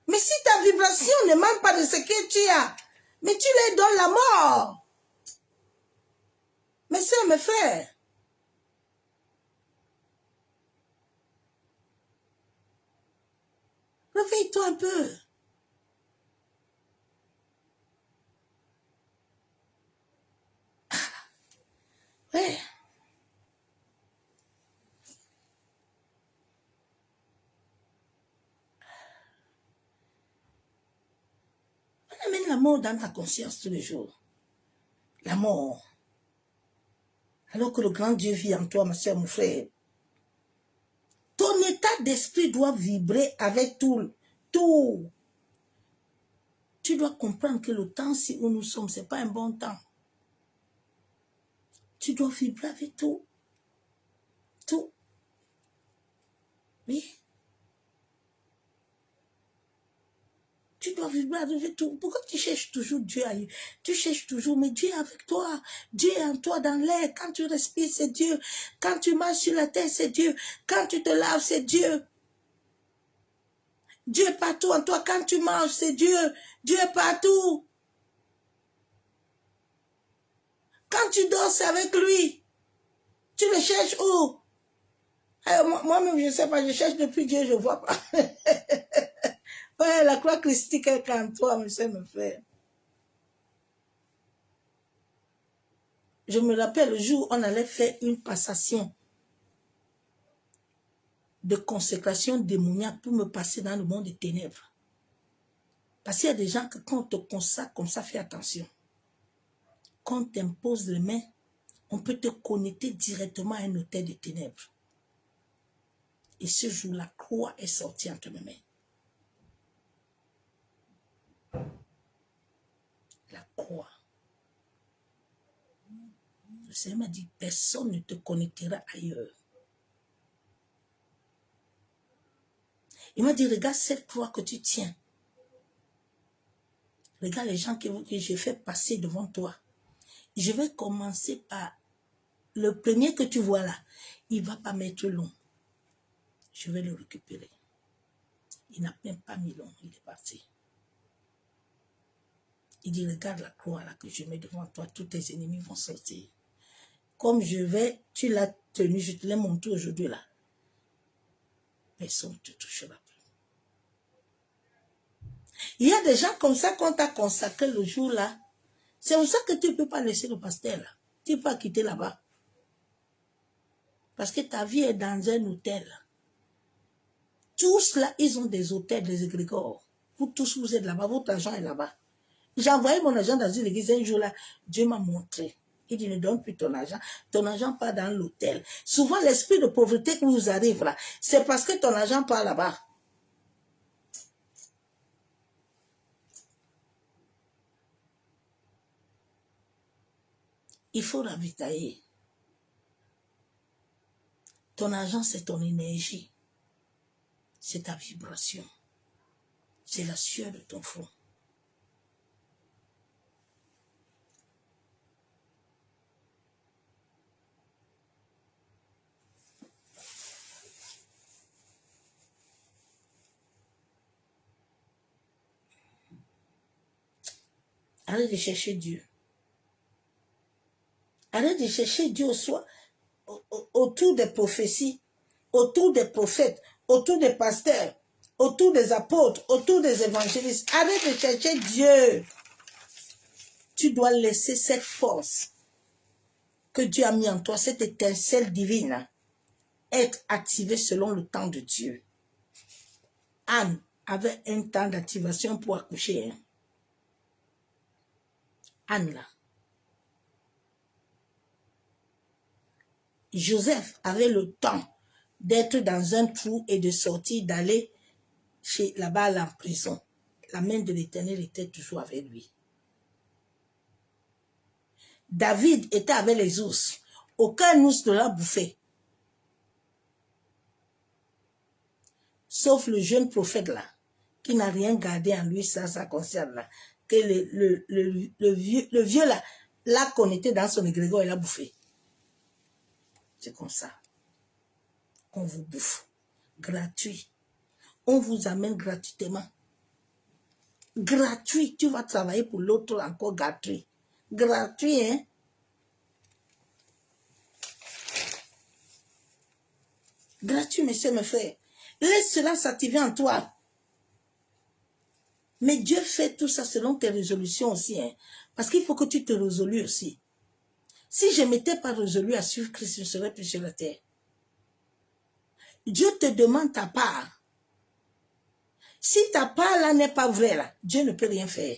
Mais si ta vibration ne manque pas de ce que tu as, mais tu leur donnes la mort. Mes soeurs, mes frères, réveille-toi un peu. Ouais. On amène la mort dans ta conscience tous les jours. La mort. Alors que le grand Dieu vit en toi, ma soeur, mon frère. Ton état d'esprit doit vibrer avec tout. Tu dois comprendre que le temps où nous sommes, ce n'est pas un bon temps. Tu dois vibrer avec tout. Tout. Oui. Tu dois vibrer avec tout. Pourquoi tu cherches toujours Dieu ailleurs? Tu cherches toujours, mais Dieu est avec toi. Dieu est en toi dans l'air. Quand tu respires, c'est Dieu. Quand tu marches sur la terre, c'est Dieu. Quand tu te laves, c'est Dieu. Dieu est partout en toi. Quand tu manges, c'est Dieu. Dieu est partout. Quand tu dors, c'est avec lui. Tu le cherches où? Moi-même, je ne sais pas. Je cherche depuis Dieu, je ne vois pas. Ouais, la croix christique est en toi, monsieur, me fait. Je me rappelle le jour où on allait faire une passation de consécration démoniaque pour me passer dans le monde des ténèbres. Parce qu'il y a des gens que quand on te consacre comme ça, fais attention. Quand on t'impose les mains, on peut te connecter directement à un hôtel des ténèbres. Et ce jour, la croix est sortie entre mes mains. La croix. Le Seigneur m'a dit, personne ne te connectera ailleurs. Il m'a dit, regarde cette croix que tu tiens. Regarde les gens que j'ai fait passer devant toi. Je vais commencer par le premier que tu vois là. Il ne va pas mettre long. Je vais le récupérer. Il n'a même pas mis long. Il est parti. Il dit, regarde la croix là que je mets devant toi. Tous tes ennemis vont sortir. Comme tu l'as tenu, je te l'ai montré aujourd'hui là. Personne ne te touchera plus. Il y a des gens comme ça qu'on t'a consacré le jour là. C'est pour ça que tu ne peux pas laisser le pasteur là. Tu ne peux pas quitter là-bas. Parce que ta vie est dans un hôtel. Tous là, ils ont des hôtels, des égrégores. Vous tous, vous êtes là-bas, votre argent est là-bas. J'ai envoyé mon argent dans une église un jour là. Dieu m'a montré. Il dit, ne donne plus ton argent. Ton argent part dans l'hôtel. Souvent, l'esprit de pauvreté qui vous arrive là, c'est parce que ton argent part là-bas. Il faut ravitailler. Ton argent, c'est ton énergie. C'est ta vibration. C'est la sueur de ton front. Arrête de chercher Dieu. Arrête de chercher Dieu autour des prophéties, autour des prophètes, autour des pasteurs, autour des apôtres, autour des évangélistes. Arrête de chercher Dieu. Tu dois laisser cette force que Dieu a mis en toi, cette étincelle divine, être activée selon le temps de Dieu. Anne avait un temps d'activation pour accoucher. Hein? Anne là. Joseph avait le temps d'être dans un trou et de sortir, d'aller là-bas en prison. La main de l'Éternel était toujours avec lui. David était avec les ours. Aucun ours ne l'a bouffé. Sauf le jeune prophète là, qui n'a rien gardé en lui, ça concerne là. Que le vieux là, l'a connecté dans son égrégore et l'a bouffé. C'est comme ça. on vous bouffe. Gratuit. On vous amène gratuitement. Gratuit. Tu vas travailler pour l'autre encore gratuit. Gratuit, hein? Gratuit, monsieur, mes frères. Laisse cela s'activer en toi. Mais Dieu fait tout ça selon tes résolutions aussi, hein? Parce qu'il faut que tu te résolues aussi. Si je ne m'étais pas résolu à suivre Christ, je ne serais plus sur la terre. Dieu te demande ta part. Si ta part là n'est pas vraie, là, Dieu ne peut rien faire.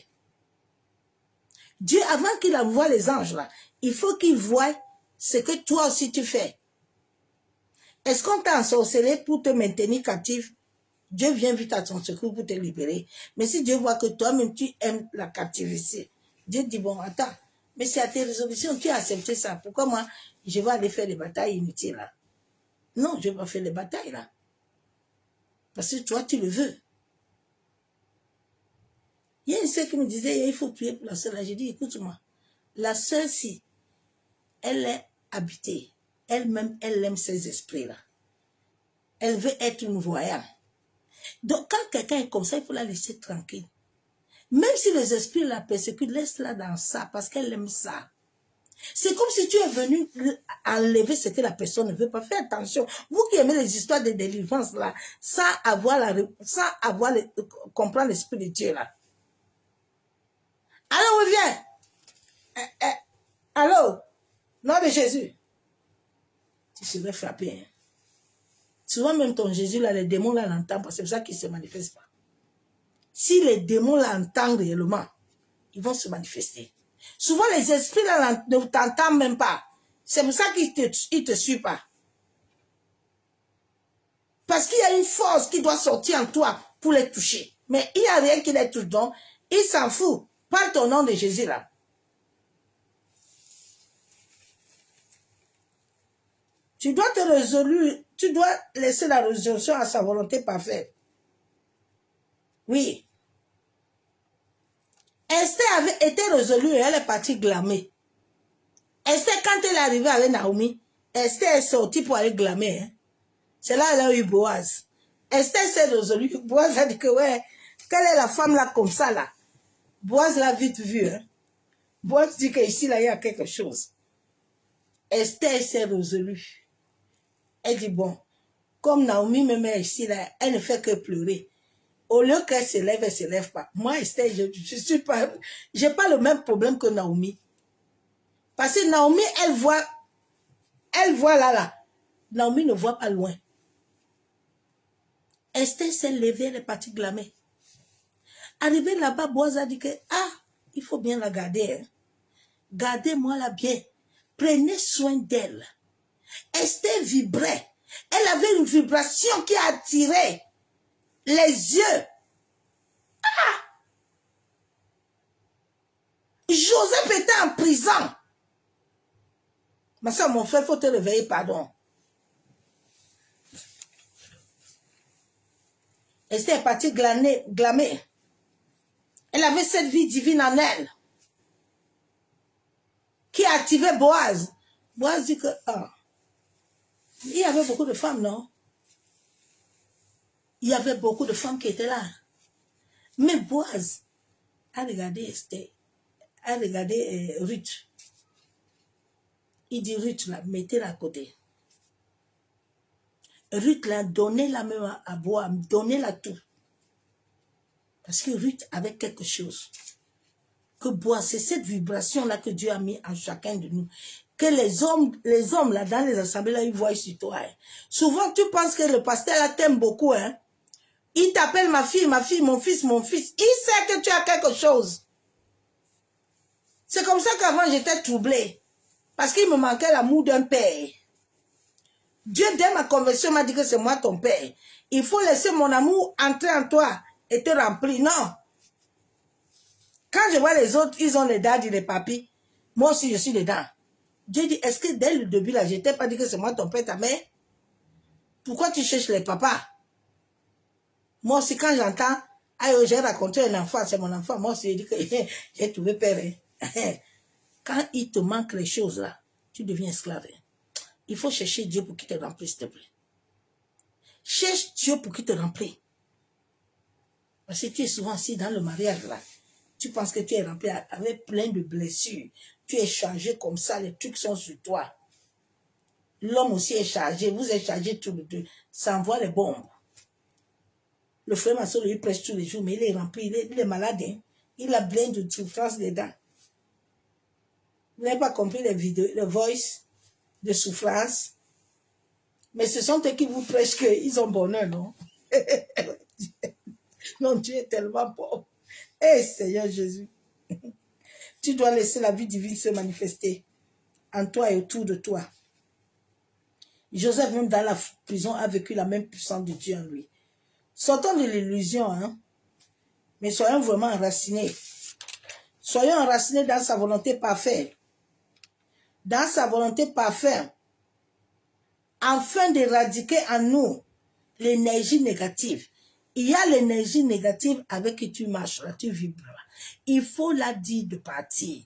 Dieu, avant qu'il envoie les anges là, il faut qu'il voie ce que toi aussi tu fais. Est-ce qu'on t'a ensorcelé pour te maintenir captif? Dieu vient vite à ton secours pour te libérer. Mais si Dieu voit que toi-même tu aimes la captivité, Dieu dit, bon, attends, mais c'est à tes résolutions, tu as accepté ça. Pourquoi moi, je vais aller faire les batailles inutiles là? Non, je ne vais pas faire les batailles là. Parce que toi, tu le veux. Il y a une sœur qui me disait, il faut prier pour la sœur là. J'ai dit, écoute-moi, la sœur, si elle est habitée, elle-même, elle aime ces esprits-là. Elle veut être une voyante. Donc, quand quelqu'un est comme ça, il faut la laisser tranquille. Même si les esprits la persécutent, laisse-la dans ça, parce qu'elle aime ça. C'est comme si tu es venu enlever ce que la personne ne veut pas. Fais attention. Vous qui aimez les histoires de délivrance, là, sans comprendre l'esprit de Dieu, là. Allô, reviens. Allô, nom de Jésus. Tu serais frappé. Hein? Souvent même ton Jésus, là, les démons là l'entendent pas. C'est pour ça qu'ils ne se manifestent pas. Si les démons l'entendent réellement, ils vont se manifester. Souvent les esprits là ne t'entendent même pas. C'est pour ça qu'ils ne te suivent pas. Parce qu'il y a une force qui doit sortir en toi pour les toucher. Mais il n'y a rien qui les touche donc. Ils s'en foutent. Parle ton nom de Jésus là. Tu dois te résoudre, tu dois laisser la résolution à sa volonté parfaite. Oui. Esther avait été résolue et elle est partie glamer. Esther, quand elle est arrivée avec Naomi, Esther est sortie pour aller glamer. Hein. C'est là qu'elle a eu Boaz. Esther s'est résolue. Boaz a dit que, ouais, quelle est la femme là comme ça là? Boaz l'a vite vu. Hein. Boaz dit qu'ici là, il y a quelque chose. Esther s'est résolue. Elle dit, bon, comme Naomi me met ici là, elle ne fait que pleurer. Au lieu qu'elle se lève, elle ne se lève pas. Moi, Esther, je suis pas, j'ai pas le même problème que Naomi. Parce que Naomi, elle voit là. Naomi ne voit pas loin. Esther s'est levée, elle est partie glamer. Arrivée là-bas, Boaz a dit que, ah, il faut bien la garder. Hein. Gardez-moi là bien. Prenez soin d'elle. Esther vibrait. Elle avait une vibration qui attirait les yeux. Ah! Joseph était en prison. Ma soeur, mon frère, il faut te réveiller, pardon. Esther est partie glamer. Elle avait cette vie divine en elle. Qui a activé Boaz. Boaz dit que, ah, il y avait beaucoup de femmes, non? Il y avait beaucoup de femmes qui étaient là. Mais Boaz a regardé Esther, a regardé Ruth. Il dit, Ruth, là, mettez-la à côté. Ruth, là, donnez la main à Boaz, donnez-la tout. Parce que Ruth avait quelque chose. Que Boaz, c'est cette vibration-là que Dieu a mis en chacun de nous. Que les hommes là, dans les assemblées, là, ils voient sur toi. Hein. Souvent, tu penses que le pasteur, là, t'aime beaucoup, hein. Il t'appelle ma fille, mon fils, mon fils. Il sait que tu as quelque chose. C'est comme ça qu'avant, j'étais troublée. Parce qu'il me manquait l'amour d'un père. Dieu, dès ma conversion, m'a dit que c'est moi ton père. Il faut laisser mon amour entrer en toi et te remplir. Non. Quand je vois les autres, ils ont les daddies, les papis. Moi aussi, je suis dedans. Dieu dit, est-ce que dès le début, là, je t'ai pas dit que c'est moi ton père, ta mère? Pourquoi tu cherches les papas? Moi aussi, quand j'entends, ah, j'ai raconté un enfant, c'est mon enfant, moi aussi, je dis que j'ai trouvé père. Hein. Quand il te manque les choses là, tu deviens esclave. Hein. Il faut chercher Dieu pour qu'il te remplisse, s'il te plaît. Cherche Dieu pour qu'il te remplisse. Parce que tu es souvent assis dans le mariage là. Tu penses que tu es rempli avec plein de blessures. Tu es chargé comme ça, les trucs sont sur toi. L'homme aussi est chargé, vous êtes chargés tous les deux. Ça envoie les bombes. Le frère Massolo, il prêche tous les jours, mais il est rempli, il est malade. Hein? Il a plein de souffrances dedans. Vous n'avez pas compris les vidéos, les voice de souffrance. Mais ce sont eux qui vous prêchent qu'ils ont bonheur, non? Non, Dieu est tellement pauvre. Eh Seigneur Jésus, tu dois laisser la vie divine se manifester en toi et autour de toi. Joseph, même dans la prison, a vécu la même puissance de Dieu en lui. Sortons de l'illusion, hein? Mais soyons vraiment enracinés. Soyons enracinés dans sa volonté parfaite. Dans sa volonté parfaite. Afin d'éradiquer en nous l'énergie négative. Il y a l'énergie négative avec qui tu marches, là, tu vibres. Il faut la dire de partir.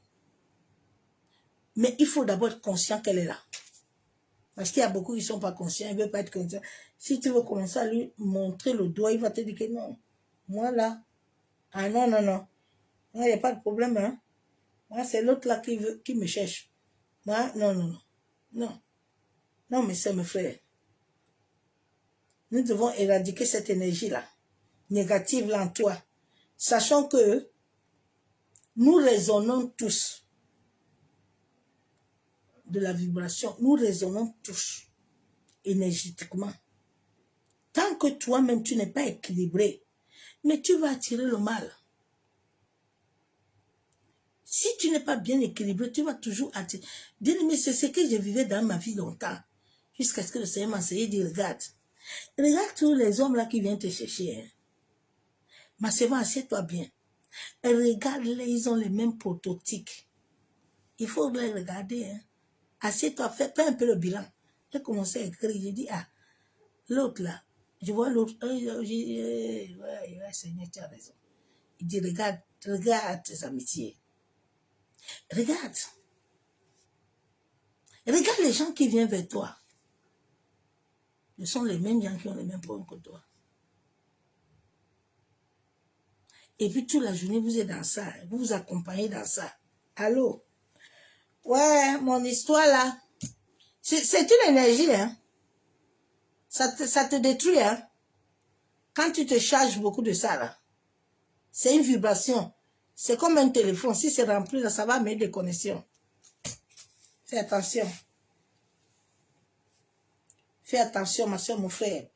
Mais il faut d'abord être conscient qu'elle est là. Parce qu'il y a beaucoup qui ne sont pas conscients, ils ne veulent pas être conscients. Si tu veux commencer à lui montrer le doigt, il va te dire que non. Moi là, ah non, non, non. Moi, il n'y a pas de problème. Hein. Moi, c'est l'autre là qui me cherche. Moi, non, non, non. Non. Non, mes soeurs, mes frères. Nous devons éradiquer cette énergie-là, négative là en toi. Sachant que nous résonnons tous de la vibration. Nous résonnons tous énergétiquement. Tant que toi-même, tu n'es pas équilibré, mais tu vas attirer le mal. Si tu n'es pas bien équilibré, tu vas toujours attirer. Dis-moi, c'est ce que je vivais dans ma vie longtemps. Jusqu'à ce que le Seigneur m'a enseigné, dit, regarde tous les hommes là qui viennent te chercher. Hein. Ma sœur, assieds-toi bien. Et regarde-les, ils ont les mêmes prototypes. Il faut les regarder. Hein. Assieds-toi, fais un peu le bilan. J'ai commencé à écrire, j'ai dit, ah, l'autre là, je vois l'autre, ouais, Seigneur, tu as raison. Il dit, regarde tes amitiés. Regarde. Regarde les gens qui viennent vers toi. Ce sont les mêmes gens qui ont les mêmes problèmes que toi. Et puis toute la journée, vous êtes dans ça. Vous vous accompagnez dans ça. Allô? Ouais, mon histoire là. C'est une énergie, hein. Ça te détruit, hein. Quand tu te charges beaucoup de ça, là. C'est une vibration. C'est comme un téléphone. Si c'est rempli, là, ça va mettre des connexions. Fais attention. Fais attention, ma soeur, mon frère.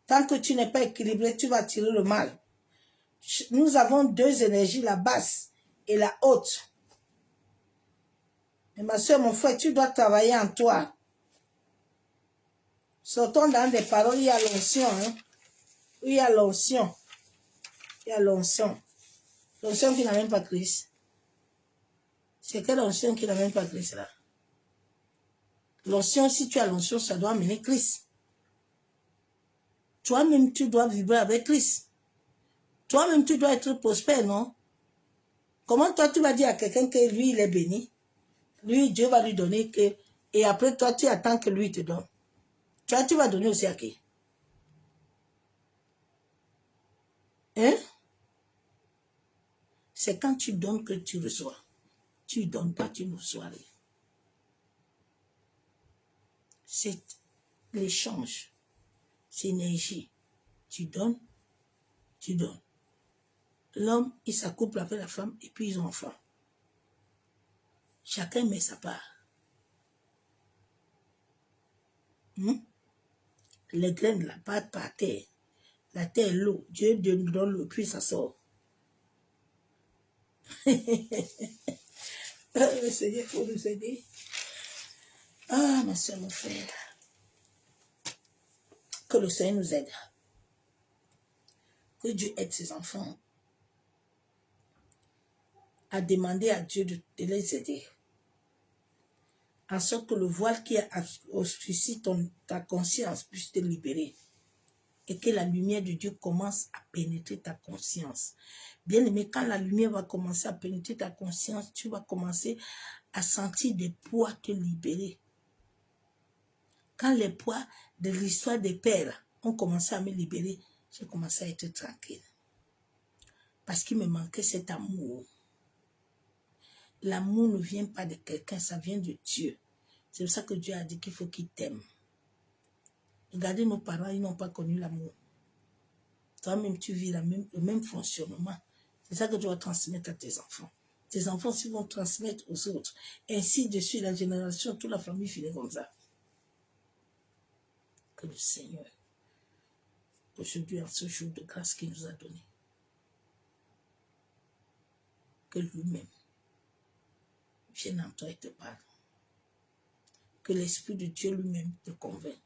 Tant que tu n'es pas équilibré, tu vas attirer le mal. Nous avons deux énergies, la basse et la haute. Et ma soeur, mon frère, tu dois travailler en toi. Sortons dans des paroles, il y a l'onction. Hein? Il y a l'onction. Il y a l'onction. L'onction qui n'a même pas Christ. C'est quelle onction qui n'a même pas Christ là? L'onction, si tu as l'onction, ça doit amener Christ. Toi-même, tu dois vibrer avec Christ. Toi-même, tu dois être prospère, non? Comment toi, tu vas dire à quelqu'un que lui, il est béni? Lui, Dieu va lui donner que... Et après, toi, tu attends que lui te donne. Toi, tu vas donner aussi à qui? Hein? C'est quand tu donnes que tu reçois. Tu ne donnes pas, tu ne reçois rien. C'est l'échange. C'est l'énergie. Tu donnes, tu donnes. L'homme, il s'accouple avec la femme et puis ils ont enfant. Chacun met sa part. Les graines, la pâte par terre. La terre, l'eau. Dieu donne l'eau, puis ça sort. Le Seigneur, il faut nous aider. Ah, ma soeur, mon frère. Que le Seigneur nous aide. Que Dieu aide ses enfants à demander à Dieu de les aider. En sorte que le voile qui obscurcit ta conscience puisse te libérer. Et que la lumière de Dieu commence à pénétrer ta conscience. Bien aimé, quand la lumière va commencer à pénétrer ta conscience, tu vas commencer à sentir des poids te libérer. Quand les poids de l'histoire des pères, on commençait à me libérer. J'ai commencé à être tranquille. Parce qu'il me manquait cet amour. L'amour ne vient pas de quelqu'un, ça vient de Dieu. C'est pour ça que Dieu a dit qu'il faut qu'il t'aime. Regardez nos parents, ils n'ont pas connu l'amour. Toi-même, tu vis le même fonctionnement. C'est ça que tu dois transmettre à tes enfants. Tes enfants, s'ils vont transmettre aux autres. Ainsi de suite, la génération, toute la famille finit comme ça. Que le Seigneur, aujourd'hui, en ce jour de grâce qu'il nous a donné, que lui-même vienne en toi et te parle. Que l'Esprit de Dieu lui-même te convainc.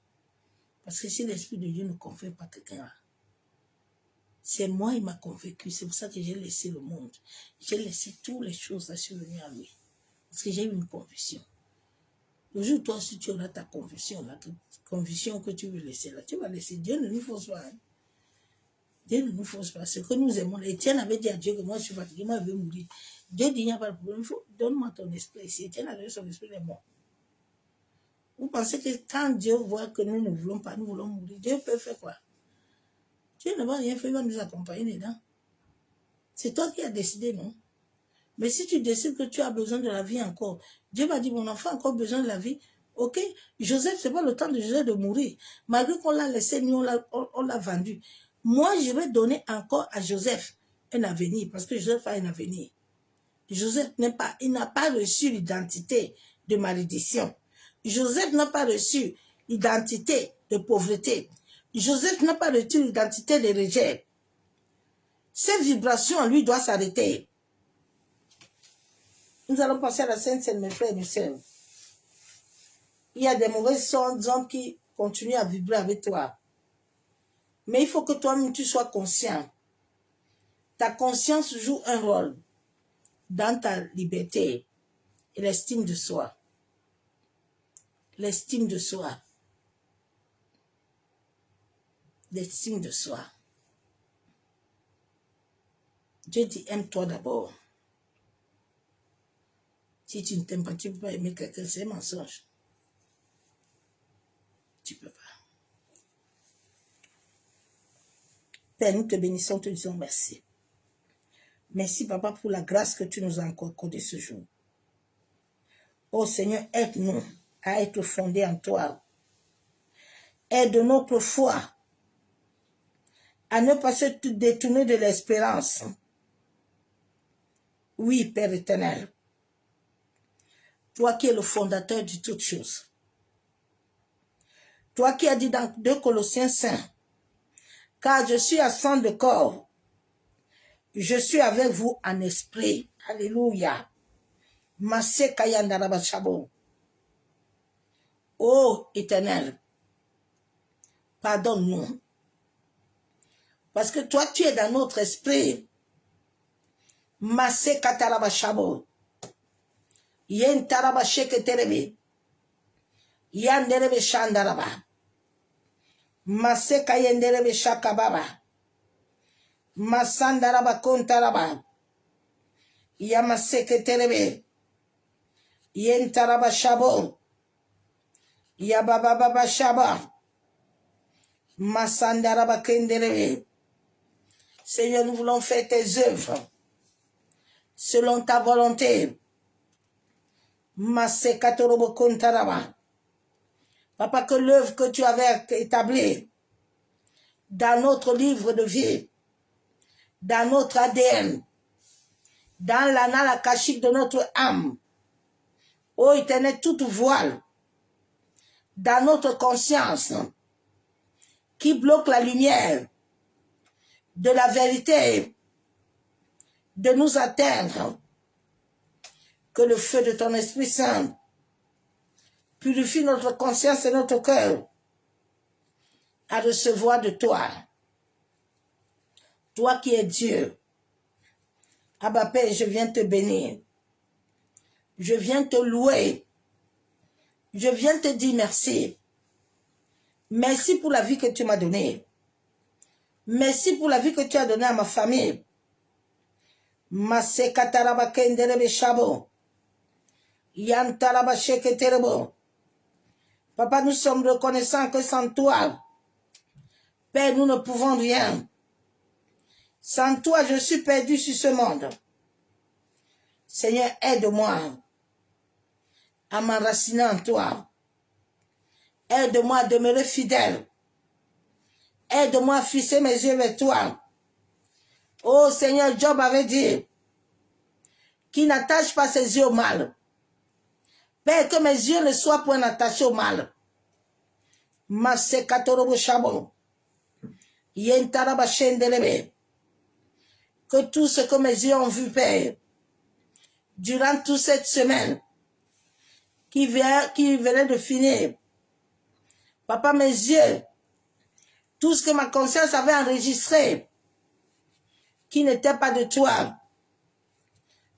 Parce que si l'Esprit de Dieu ne convainc pas quelqu'un, c'est moi, il m'a convaincu. C'est pour ça que j'ai laissé le monde. J'ai laissé toutes les choses à survenir à lui. Parce que j'ai eu une conviction. Le jour où toi, si tu auras ta conviction, la conviction que tu veux laisser là, tu vas laisser. Dieu ne nous force pas. Hein. Dieu ne nous force pas. Ce que nous aimons. Étienne avait dit à Dieu que moi, je suis fatigué, moi, je veux mourir. Dieu dit, il n'y a pas de problème. Donne-moi ton esprit. Si Étienne a donné son esprit, il est mort. Vous pensez que quand Dieu voit que nous ne voulons pas, nous voulons mourir, Dieu peut faire quoi? Dieu ne va rien faire, il va nous accompagner dedans. C'est toi qui as décidé, non? Mais si tu décides que tu as besoin de la vie encore, Dieu va dire, mon enfant a encore besoin de la vie. Ok, Joseph, c'est pas le temps de Joseph de mourir. Malgré qu'on l'a laissé, nous, on l'a vendu. Moi, je vais donner encore à Joseph un avenir, parce que Joseph a un avenir. Joseph il n'a pas reçu l'identité de malédiction. Joseph n'a pas reçu l'identité de pauvreté. Joseph n'a pas reçu l'identité de rejet. Cette vibration en lui doit s'arrêter. Nous allons passer à la Sainte Seine, mes frères et mes sœurs. Il y a des mauvaises ondes qui continuent à vibrer avec toi. Mais il faut que toi-même tu sois conscient. Ta conscience joue un rôle dans ta liberté et l'estime de soi. L'estime de soi. L'estime de soi. Dieu dit, aime-toi d'abord. Si tu ne t'aimes pas, tu ne peux pas aimer quelqu'un, c'est un mensonge. Tu ne peux pas. Père, nous te bénissons, te disons merci. Merci, Papa, pour la grâce que tu nous as encore accordée ce jour. Oh Seigneur, aide-nous à être fondés en toi. Aide notre foi à ne pas se détourner de l'espérance. Oui, Père éternel, toi qui es le fondateur de toutes choses. Toi qui as dit dans 2 Colossiens 5, car je suis absent de corps, je suis avec vous en esprit. Alléluia. Oh éternel, pardonne-nous. Parce que toi, tu es dans notre esprit. Masse katarabashabo. Yen tarabasheke terebe. Yan derebe shandaraba. Masse kayen derebe shakababa. Masandaraba kontaraba. Yamaseke terebe. Yen tarabashabo. Yabababa shaba. Masandaraba kenderebe. Seigneur, nous voulons faire tes œuvres selon ta volonté. Papa, que l'œuvre que tu avais établie dans notre livre de vie, dans notre ADN, dans l'anal akashique de notre âme, ô Éternel, toute voile dans notre conscience qui bloque la lumière de la vérité de nous atteindre, que le feu de ton Esprit Saint purifie notre conscience et notre cœur à recevoir de toi. Toi qui es Dieu. Abba Père, je viens te bénir. Je viens te louer. Je viens te dire merci. Merci pour la vie que tu m'as donnée. Merci pour la vie que tu as donnée à ma famille. Masekataraba kenderebe shabo. Yantaraba sheketerebo. Papa, nous sommes reconnaissants que sans toi, Père, nous ne pouvons rien. Sans toi, je suis perdu sur ce monde. Seigneur, aide-moi à m'enraciner en toi. Aide-moi à demeurer fidèle. Aide-moi à fixer mes yeux vers toi. Oh Seigneur, Job avait dit qu'il n'attache pas ses yeux au mal. Père, que mes yeux ne soient point attachés au mal. Masekatorobo Shabon. Yentaraba Shendelebe. Que tout ce que mes yeux ont vu, Père, durant toute cette semaine qui venait de finir, Papa, mes yeux, tout ce que ma conscience avait enregistré, qui n'était pas de toi,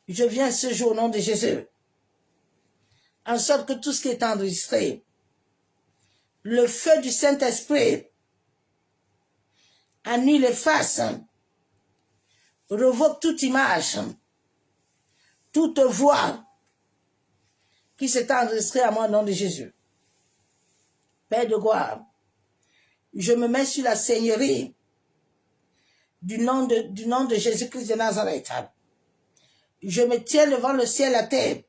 je viens ce jour au nom de Jésus, en sorte que tout ce qui est enregistré, le feu du Saint-Esprit annule, efface, revoque toute image, toute voix qui s'est enregistrée à moi au nom de Jésus. Père de gloire, je me mets sur la seigneurie du nom de Jésus-Christ de Nazareth. Je me tiens devant le ciel et la terre,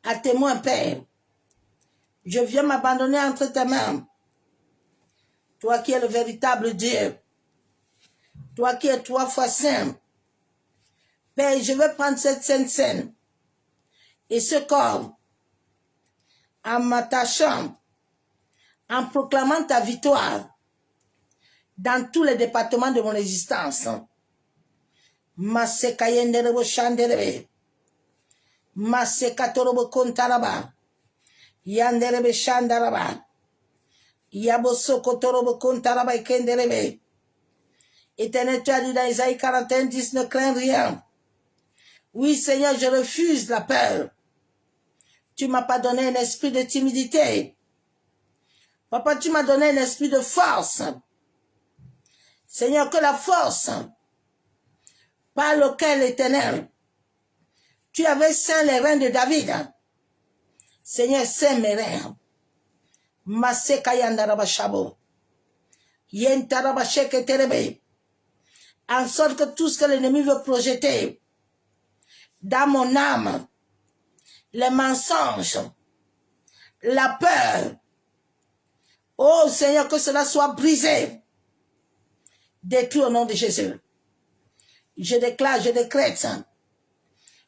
à témoin, Père. Je viens m'abandonner entre tes mains. Toi qui es le véritable Dieu, toi qui es 3 fois saint. Père, je vais prendre cette sainte scène et ce corps en m'attachant, en proclamant ta victoire dans tous les départements de mon existence. Masekayenderebo shanderebe, masekatorobo kontaraba, yanderebe shandaraba, yabosokotorobo kontaraba ikenderebe. Éternel, tu as dit dans Isaïe 41, 10, ne crains rien. Oui, Seigneur, je refuse la peur. Tu m'as pas donné un esprit de timidité. Papa, tu m'as donné un esprit de force. Seigneur, que la force par lequel, Éternel, tu avais ceint les reins de David. Seigneur, ceint mes reins. Masekayandaraba shabo. Yentaraba sheketerebe. En sorte que tout ce que l'ennemi veut projeter dans mon âme, les mensonges, la peur, oh Seigneur, que cela soit brisé, détruit au nom de Jésus. Je déclare, je décrète,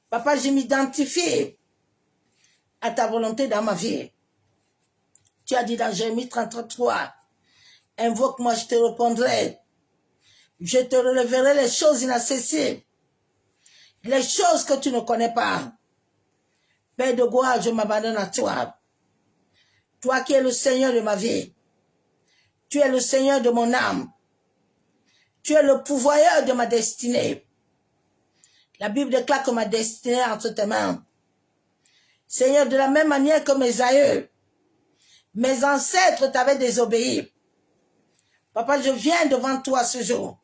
Papa, je m'identifie à ta volonté dans ma vie. Tu as dit dans Jérémie 33, invoque-moi, je te répondrai. Je te releverai les choses inaccessibles, les choses que tu ne connais pas. Père de gloire, je m'abandonne à toi. Toi qui es le Seigneur de ma vie. Tu es le Seigneur de mon âme. Tu es le pourvoyeur de ma destinée. La Bible déclare que ma destinée est entre tes mains. Seigneur, de la même manière que mes aïeux, mes ancêtres t'avaient désobéi. Papa, je viens devant toi ce jour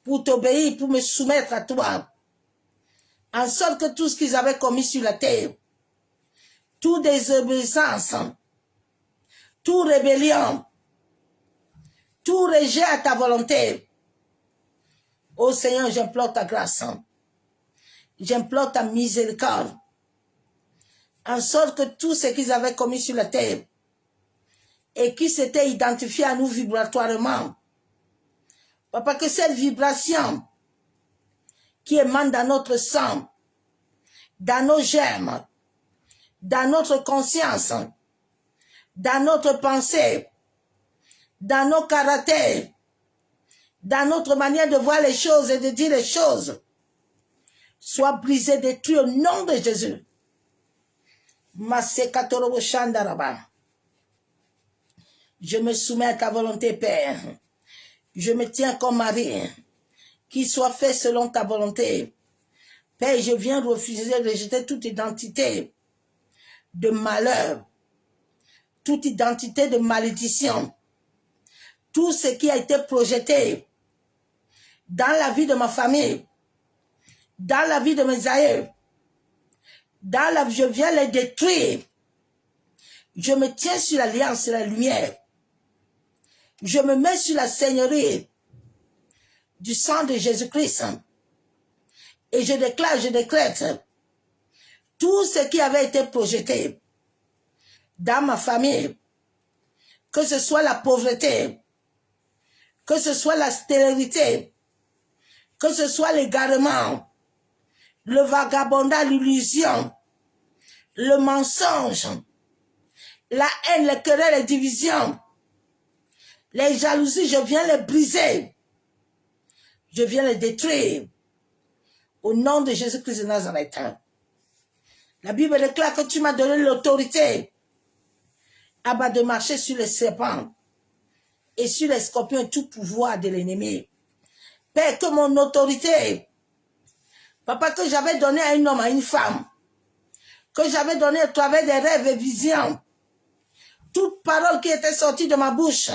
pour t'obéir, pour me soumettre à toi. En sorte que tout ce qu'ils avaient commis sur la terre, toute désobéissance, toute rébellion, tout rejet à ta volonté. Ô Seigneur, j'implore ta grâce. J'implore ta miséricorde. En sorte que tout ce qu'ils avaient commis sur la terre et qui s'étaient identifiés à nous vibratoirement, Papa, que cette vibration qui émane dans notre sang, dans nos germes, dans notre conscience, dans notre pensée, dans nos caractères, dans notre manière de voir les choses et de dire les choses, soit brisée, détruite au nom de Jésus. Je me soumets à ta volonté, Père. Je me tiens comme Marie. Qu'il soit fait selon ta volonté. Père, je viens refuser, rejeter toute identité de malheur, toute identité de malédiction, tout ce qui a été projeté dans la vie de ma famille, dans la vie de mes aïeux, je viens les détruire. Je me tiens sur l'alliance et la lumière. Je me mets sur la seigneurie du sang de Jésus-Christ. Et je déclare, je décrète tout ce qui avait été projeté dans ma famille, que ce soit la pauvreté, que ce soit la stérilité, que ce soit l'égarement, le vagabondat, l'illusion, le mensonge, la haine, les querelles, les divisions, les jalousies, je viens les briser. Je viens les détruire. Au nom de Jésus-Christ de Nazareth. La Bible déclare que tu m'as donné l'autorité de marcher sur les serpents et sur les scorpions, tout pouvoir de l'ennemi. Père, que mon autorité, papa, que j'avais donné à un homme, à une femme, que j'avais donné à travers des rêves et visions, toute parole qui était sortie de ma bouche,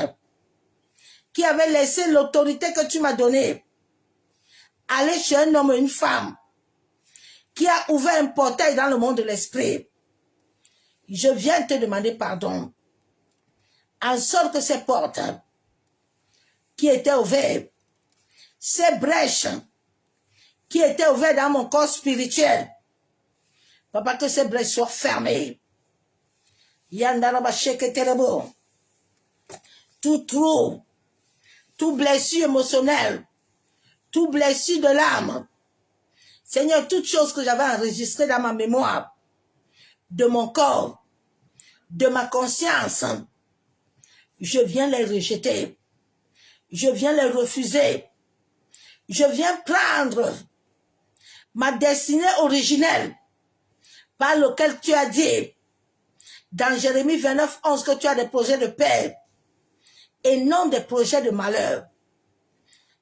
qui avait laissé l'autorité que tu m'as donnée, aller chez un homme et une femme, qui a ouvert un portail dans le monde de l'esprit. Je viens te demander pardon, en sorte que ces portes qui étaient ouvertes, ces brèches qui étaient ouvertes dans mon corps spirituel, papa, que ces brèches soient fermées. Tout trou, tout blessure émotionnelle, tout blessure de l'âme, Seigneur, toutes choses que j'avais enregistrées dans ma mémoire, de mon corps, de ma conscience, je viens les rejeter, je viens les refuser, je viens prendre ma destinée originelle par laquelle tu as dit dans Jérémie 29, 11 que tu as des projets de paix et non des projets de malheur.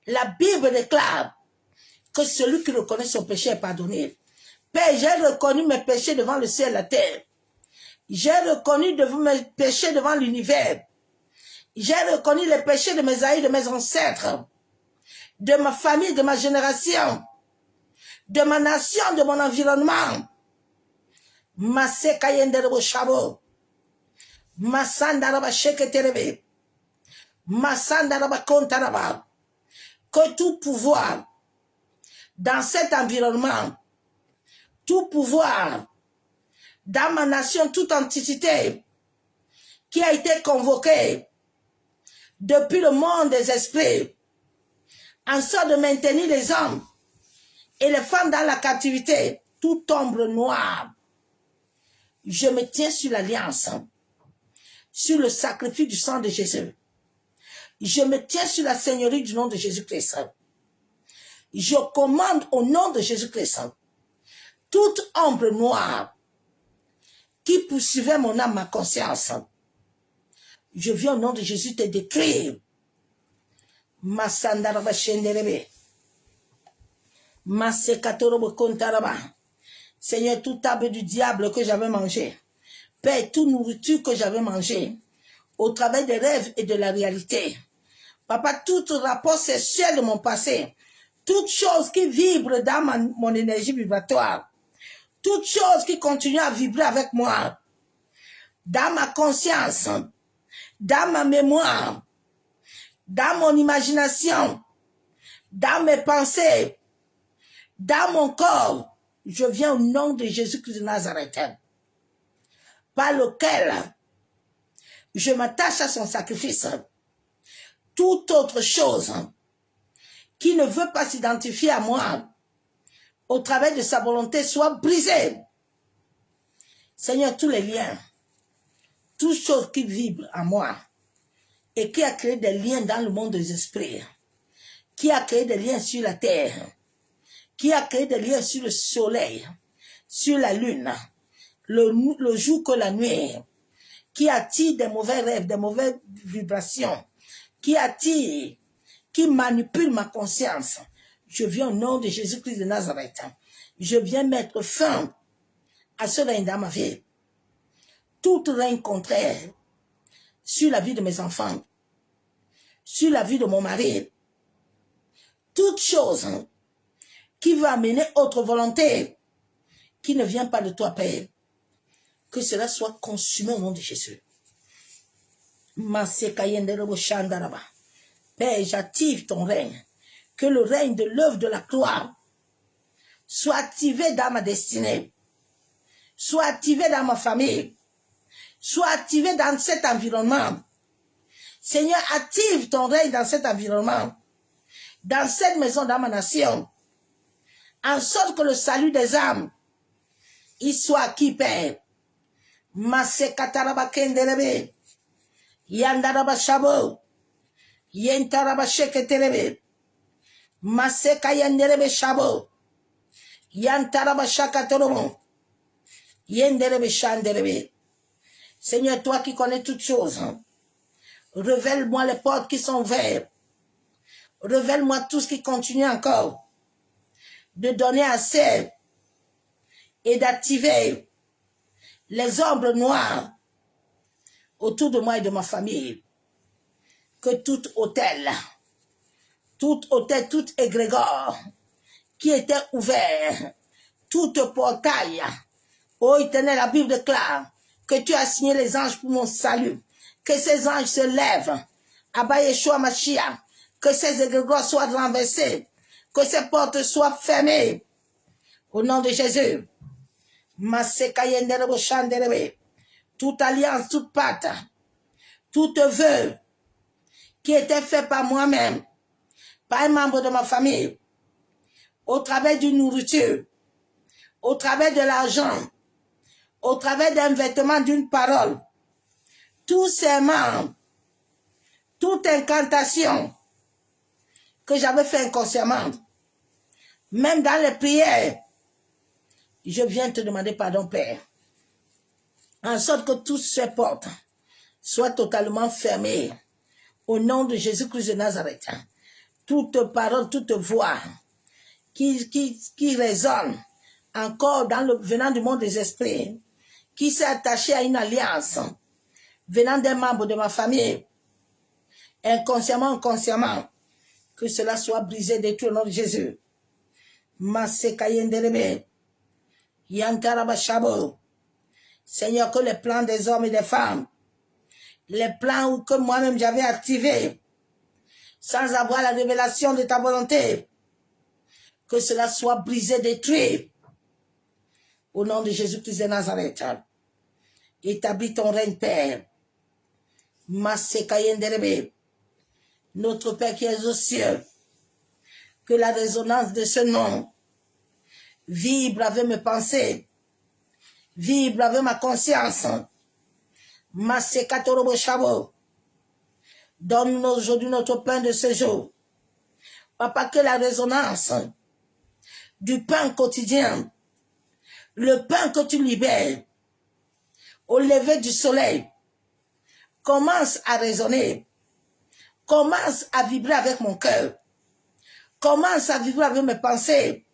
La Bible déclare que celui qui reconnaît son péché est pardonné. Père, j'ai reconnu mes péchés devant le ciel et la terre. J'ai reconnu mes péchés devant l'univers. J'ai reconnu les péchés de mes aïeux, de mes ancêtres, de ma famille, de ma génération, de ma nation, de mon environnement. Masekayendero shabo. Masandaraba sheketerebe. Masandaraba kontaraba. Que tout pouvoir dans cet environnement, tout pouvoir dans ma nation, toute entité qui a été convoquée depuis le monde des esprits, en sorte de maintenir les hommes et les femmes dans la captivité, toute ombre noire. Je me tiens sur l'alliance, sur le sacrifice du sang de Jésus. Je me tiens sur la seigneurie du nom de Jésus-Christ. Je commande au nom de Jésus-Christ toute ombre noire qui poursuivait mon âme, ma conscience. Je viens au nom de Jésus te décrire. Masandaraba shenderebe. Masekatorobo kontaraba. Seigneur, tout table du diable que j'avais mangé, Père, toute nourriture que j'avais mangée, au travers des rêves et de la réalité. Papa, tout rapport sexuel de mon passé, toute chose qui vibre dans mon énergie vibratoire, toute chose qui continue à vibrer avec moi, dans ma conscience, dans ma mémoire, dans mon imagination, dans mes pensées, dans mon corps, je viens au nom de Jésus-Christ de Nazareth, par lequel je m'attache à son sacrifice. Toute autre chose qui ne veut pas s'identifier à moi, au travers de sa volonté, soit brisée. Seigneur, tous les liens, toutes choses qui vibrent en moi et qui a créé des liens dans le monde des esprits, qui a créé des liens sur la terre, qui a créé des liens sur le soleil, sur la lune, le jour que la nuit, qui attire des mauvais rêves, des mauvaises vibrations, qui attire, qui manipule ma conscience. Je viens au nom de Jésus-Christ de Nazareth. Je viens mettre fin à ce règne dans ma vie. Tout règne contraire sur la vie de mes enfants, sur la vie de mon mari, toute chose qui va amener autre volonté qui ne vient pas de toi, Père, que cela soit consumé au nom de Jésus. Masekayendere Shandaraba. Père, j'active ton règne. Que le règne de l'œuvre de la croix soit activé dans ma destinée, soit activé dans ma famille, soit activé dans cet environnement. Seigneur, active ton règne dans cet environnement, dans cette maison, dans ma nation, en sorte que le salut des âmes, il soit acquis, Père. Masekataraba kenderebe, yandaraba shabo, yentaraba sheketerebe, masekayenderebe shabo, yantaraba shakatoromo, yenderebe shanderebe. Seigneur, toi qui connais toutes choses, révèle-moi les portes qui sont ouvertes. Révèle-moi tout ce qui continue encore de donner accès et d'activer les ombres noires autour de moi et de ma famille. Que tout hôtel, tout égrégore qui était ouvert, tout portail, ô Éternel, la Bible déclare que tu as signé les anges pour mon salut. Que ces anges se lèvent, Abba Yeshua Mashiach, que ces égrégores soient renversés, que ces portes soient fermées. Au nom de Jésus. Toute alliance, toute pacte, tout vœu qui était fait par moi-même, par un membre de ma famille, au travers d'une nourriture, au travers de l'argent, au travers d'un vêtement, d'une parole, tous ces membres, toute incantation que j'avais fait inconsciemment, même dans les prières, je viens te demander pardon, Père, en sorte que toutes ces portes soient totalement fermées au nom de Jésus-Christ de Nazareth. Toute parole, toute voix qui résonne encore venant du monde des esprits, qui s'est attachée à une alliance venant d'un membre de ma famille, inconsciemment, consciemment, que cela soit brisé, détruit au nom de Jésus. Masekayendelebe, Yantarabashabo. Seigneur, que les plans des hommes et des femmes, les plans que moi-même j'avais activés, sans avoir la révélation de ta volonté, que cela soit brisé, détruit, au nom de Jésus-Christ de Nazareth. Établis ton règne, Père. Masekayendelebe, notre Père qui est aux cieux, que la résonance de ce nom vibre avec mes pensées, vibre avec ma conscience. Masekatorobo Shabo, donne-nous aujourd'hui notre pain de ce jour. Papa, que la résonance du pain quotidien, le pain que tu libères au lever du soleil, commence à résonner, commence à vibrer avec mon cœur, commence à vibrer avec mes pensées.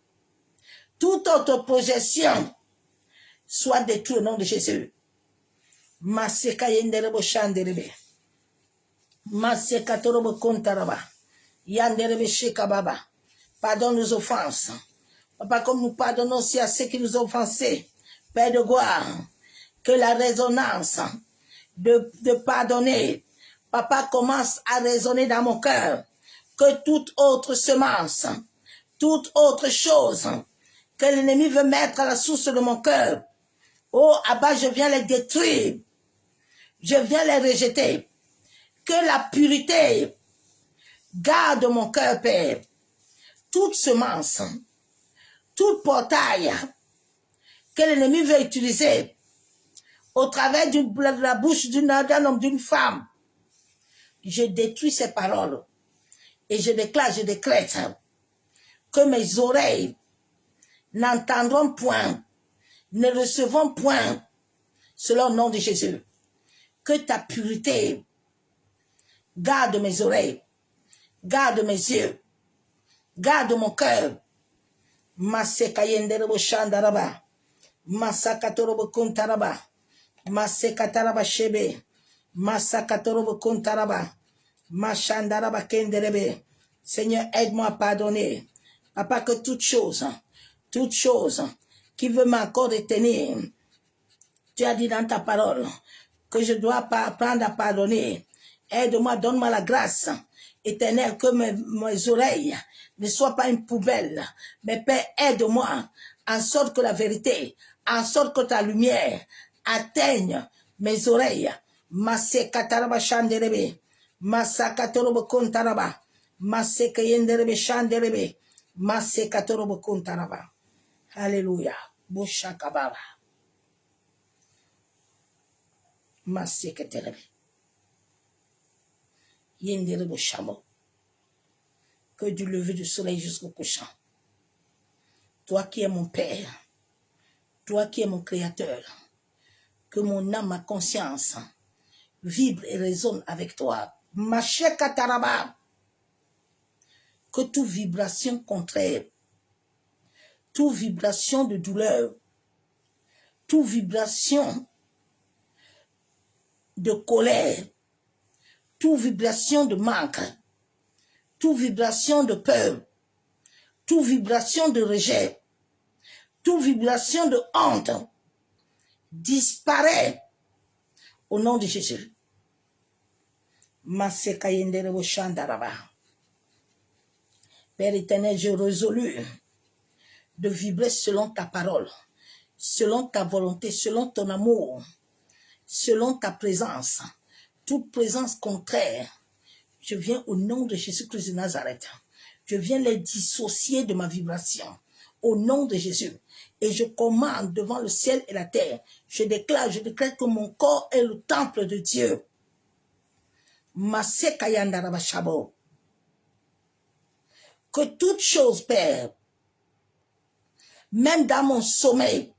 Toute autre projection soit détruite au nom de Jésus. Masekayenderebo shanderebe, Masekatorobo kontaraba, yanderebe shekababa. Pardonne nos offenses. Papa, comme nous pardonnons aussi à ceux qui nous ont offensés. Père de gloire, que la résonance de pardonner, Papa, commence à résonner dans mon cœur. Que toute autre semence, toute autre chose que l'ennemi veut mettre à la source de mon cœur, oh, Abba, je viens les détruire. Je viens les rejeter. Que la pureté garde mon cœur, Père. Toute semence, tout portail que l'ennemi veut utiliser au travers de la bouche d'un homme, d'une femme, je détruis ces paroles et je déclare, je décrète que mes oreilles n'entendront point, ne recevront point, selon le nom de Jésus. Que ta pureté garde mes oreilles, garde mes yeux, garde mon cœur. Masekayenderebo shandaraba, masakatorobo kuntaraba, masekataraba shebe, masakatorobo kuntaraba, mashandaraba kenderebe. Seigneur, aide-moi à pardonner. Papa, que toute chose qui veut m'encore retenir, tu as dit dans ta parole que je dois apprendre à pardonner Aide-moi, donne-moi la grâce, Éternel, que mes oreilles ne soient pas une poubelle. Mais Père, aide-moi, en sorte que la vérité, en sorte que ta lumière atteigne mes oreilles. Masse kataraba shanderebe, massa katorobo kontaraba, masse kayenderebe shanderebe, masse katorobo kontaraba. Alléluia. Boshakababa. Masse katerebe. Yenderebe shamo. Que du lever du soleil jusqu'au couchant. Toi qui es mon Père, toi qui es mon Créateur, que mon âme, ma conscience vibre et résonne avec toi. Mashekataraba. Que toute vibration contraire, toute vibration de douleur, toute vibration de colère, toute vibration de manque, toute vibration de peur, toute vibration de rejet, toute vibration de honte, disparaît au nom de Jésus. Père éternel, je résolu de vibrer selon ta parole, selon ta volonté, selon ton amour, selon ta présence. Toute présence contraire, je viens au nom de Jésus-Christ de Nazareth. Je viens les dissocier de ma vibration au nom de Jésus. Et je commande devant le ciel et la terre. Je déclare que mon corps est le temple de Dieu. Que toute chose, Père, même dans mon sommeil,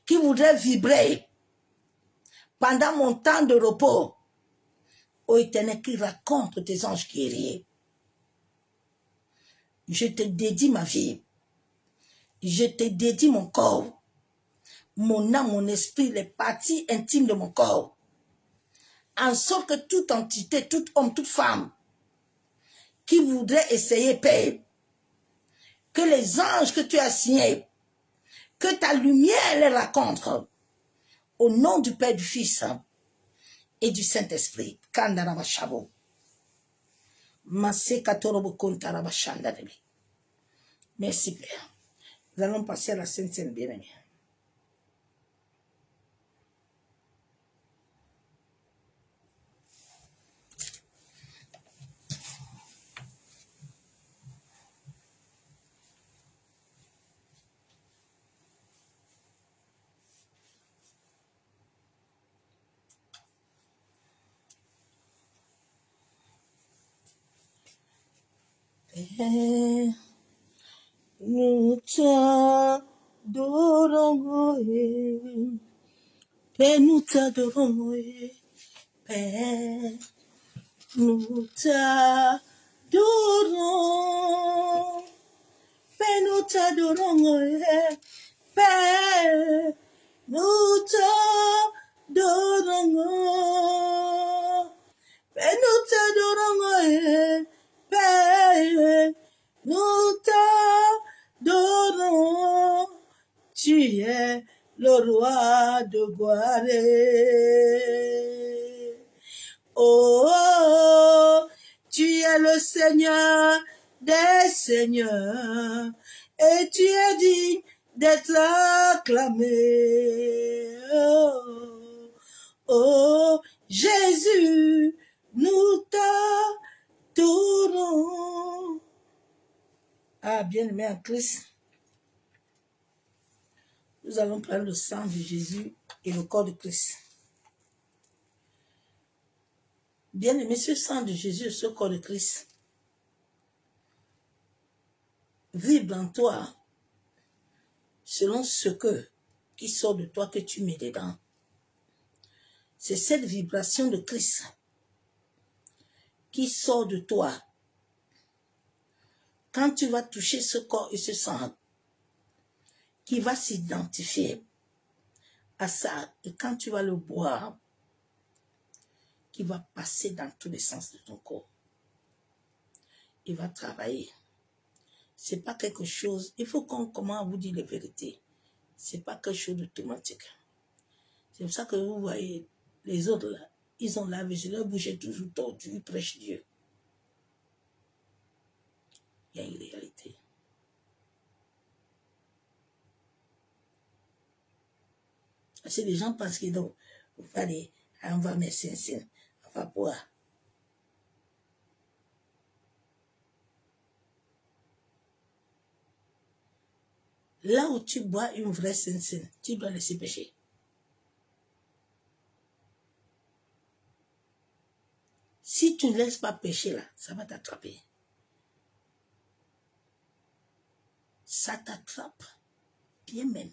qui voudrait vibrer pendant mon temps de repos, ô Éternel, qui raconte tes anges guerriers. Je te dédie ma vie. Je te dédie mon corps, mon âme, mon esprit, les parties intimes de mon corps. En sorte que toute entité, tout homme, toute femme qui voudrait essayer, Père, que les anges que tu as signés, que ta lumière les raconte, au nom du Père, du Fils et du Saint-Esprit. Kandarabashabo. Merci Père. Nous allons passer à la Sainte Seine bien-aimée. Père, nous t'adorons, Père, nous t'adorons, Père, nous t'adorons, Père, nous t'adorons, Père, nous t'adorons, Père, nous t'adorons, Père, nous t'adorons, tu es le roi de gloire. Oh, tu es le Seigneur des seigneurs, et tu es digne d'être acclamé. Oh, oh, Jésus, nous t'adorons. Ah, bien-aimé en Christ, nous allons prendre le sang de Jésus et le corps de Christ. Bien-aimé, ce sang de Jésus et ce corps de Christ vibre en toi selon ce qui sort de toi que tu mets dedans. C'est cette vibration de Christ qui sort de toi. Quand tu vas toucher ce corps et ce sang, qui va s'identifier à ça, et quand tu vas le boire, qui va passer dans tous les sens de ton corps. Il va travailler. C'est pas quelque chose, il faut qu'on commence à vous dire la vérité. C'est pas quelque chose d'automatique. C'est pour ça que vous voyez les autres là, Ils ont lavé, je leur bougeais toujours tordu, ils prêchent Dieu. Il y a une réalité. Parce que les gens pensent qu'ils doivent aller, on va mettre sincère, on va boire. Là où tu bois une vraie sincère, tu dois laisser pécher. Si tu ne laisses pas pécher là, ça va t'attraper. Ça t'attrape bien même.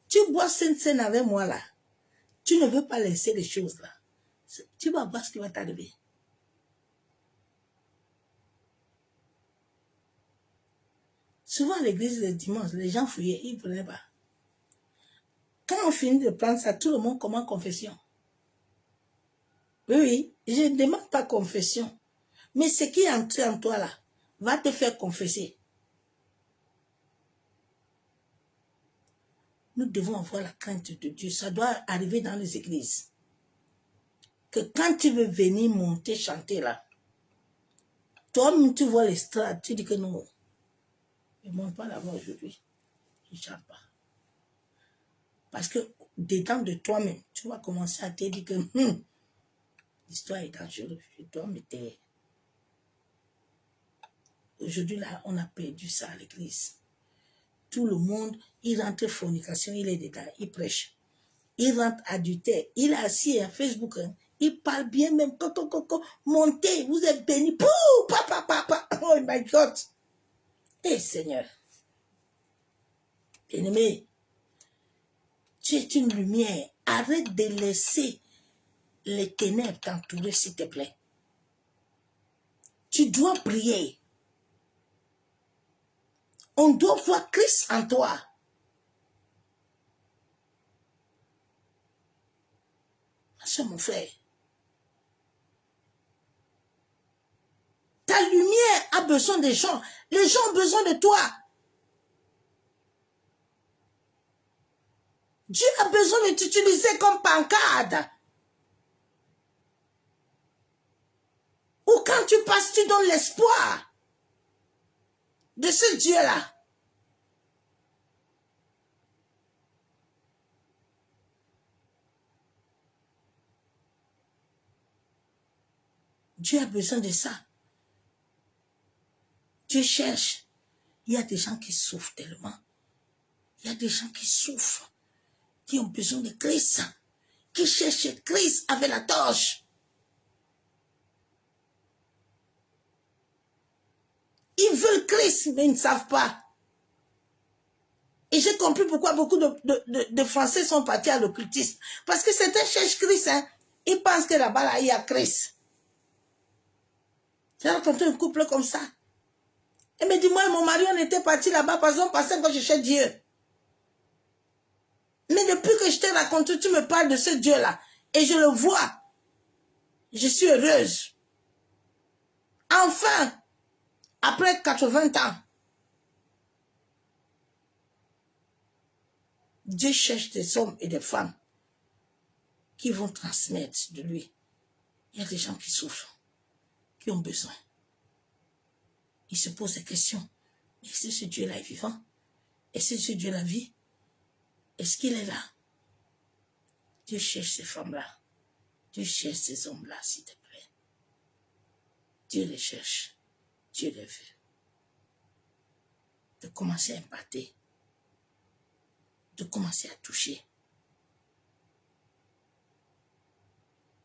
Tu bois sincère avec moi là. Tu ne veux pas laisser les choses là. Tu vas voir ce qui va t'arriver. Souvent à l'église le dimanche, les gens fuyaient, ils ne prenaient pas. Quand on finit de prendre ça, tout le monde commence confession. Oui, je ne demande pas confession. Mais ce qui est entré en toi là, va te faire confesser. Nous devons avoir la crainte de Dieu. Ça doit arriver dans les églises. Que quand tu veux venir monter, chanter là, toi, tu vois l'estrade, tu dis que non, je ne monte pas là-bas aujourd'hui. Je ne chante pas. Parce que dedans de toi-même, tu vas commencer à te dire que l'histoire est dangereuse. Je dois me taire. Aujourd'hui, là, on a perdu ça à l'église. Tout le monde, il rentre fornication, il est dedans, il prêche. Il rentre adultère, il est assis à Facebook, hein, il parle bien même, montez, vous êtes bénis, pouh, papa, oh my God. Eh Seigneur, bien-aimé, tu es une lumière, arrête de laisser les ténèbres t'entourer, s'il te plaît. Tu dois prier. On doit voir Christ en toi. Ma soeur, mon frère, ta lumière a besoin des gens. Les gens ont besoin de toi. Dieu a besoin de t'utiliser comme pancarte. Ou quand tu passes, tu donnes l'espoir de ce Dieu-là. Dieu a besoin de ça. Dieu cherche. Il y a des gens qui souffrent tellement. Il y a des gens qui souffrent, qui ont besoin de Christ, qui cherchent Christ avec la torche. Ils veulent Christ, mais ils ne savent pas. Et j'ai compris pourquoi beaucoup de Français sont partis à l'occultisme. Parce que certains cherchent Christ, hein. Ils pensent que là-bas, là, il y a Christ. J'ai rencontré un couple comme ça. Et me dit, moi et mon mari, on était partis là-bas parce qu'on pensait qu'on cherchait Dieu. Mais depuis que je t'ai raconté, tu me parles de ce Dieu-là. Et je le vois. Je suis heureuse. Enfin, après 80 ans, Dieu cherche des hommes et des femmes qui vont transmettre de lui. Il y a des gens qui souffrent, qui ont besoin. Ils se posent des questions. Est-ce que ce Dieu-là est vivant? Est-ce que ce Dieu-là vit? Est-ce qu'il est là? Dieu cherche ces femmes-là. Dieu cherche ces hommes-là, s'il te plaît. Dieu les cherche. Dieu les veut. De commencer à impacter. De commencer à toucher.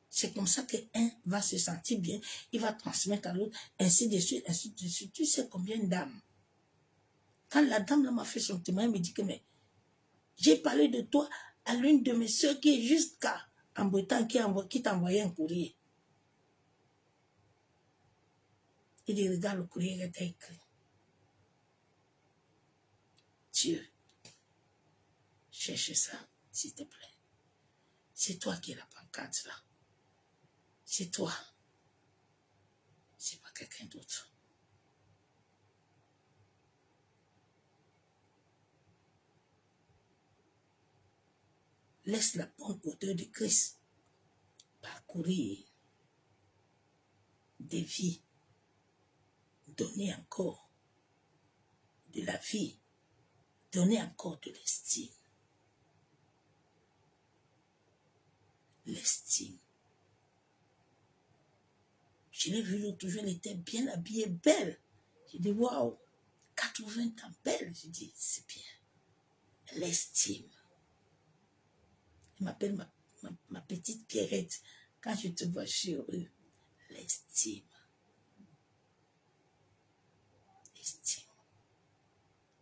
C'est comme ça qu'un va se sentir bien, il va transmettre à l'autre, ainsi de suite, ainsi de suite. Tu sais combien d'âmes? Quand la dame m'a fait son témoin, elle me dit que mais j'ai parlé de toi à l'une de mes soeurs qui est jusqu'à en Bretagne, qui t'a envoyé un courrier. Il dit, regarde le courrier que t'as écrit. Dieu, cherche ça, s'il te plaît. C'est toi qui es la pancarte là. C'est toi. C'est pas quelqu'un d'autre. Laisse la bonne odeur de Christ parcourir des vies, donner encore de la vie, donner encore de l'estime. L'estime. Je l'ai vue l'autre jour, elle était bien habillée, belle. J'ai dit, waouh, 80 ans, belle. J'ai dit, c'est bien. L'estime. Elle m'appelle ma petite Pierrette. Quand je te vois, je suis heureux. L'estime. Estime.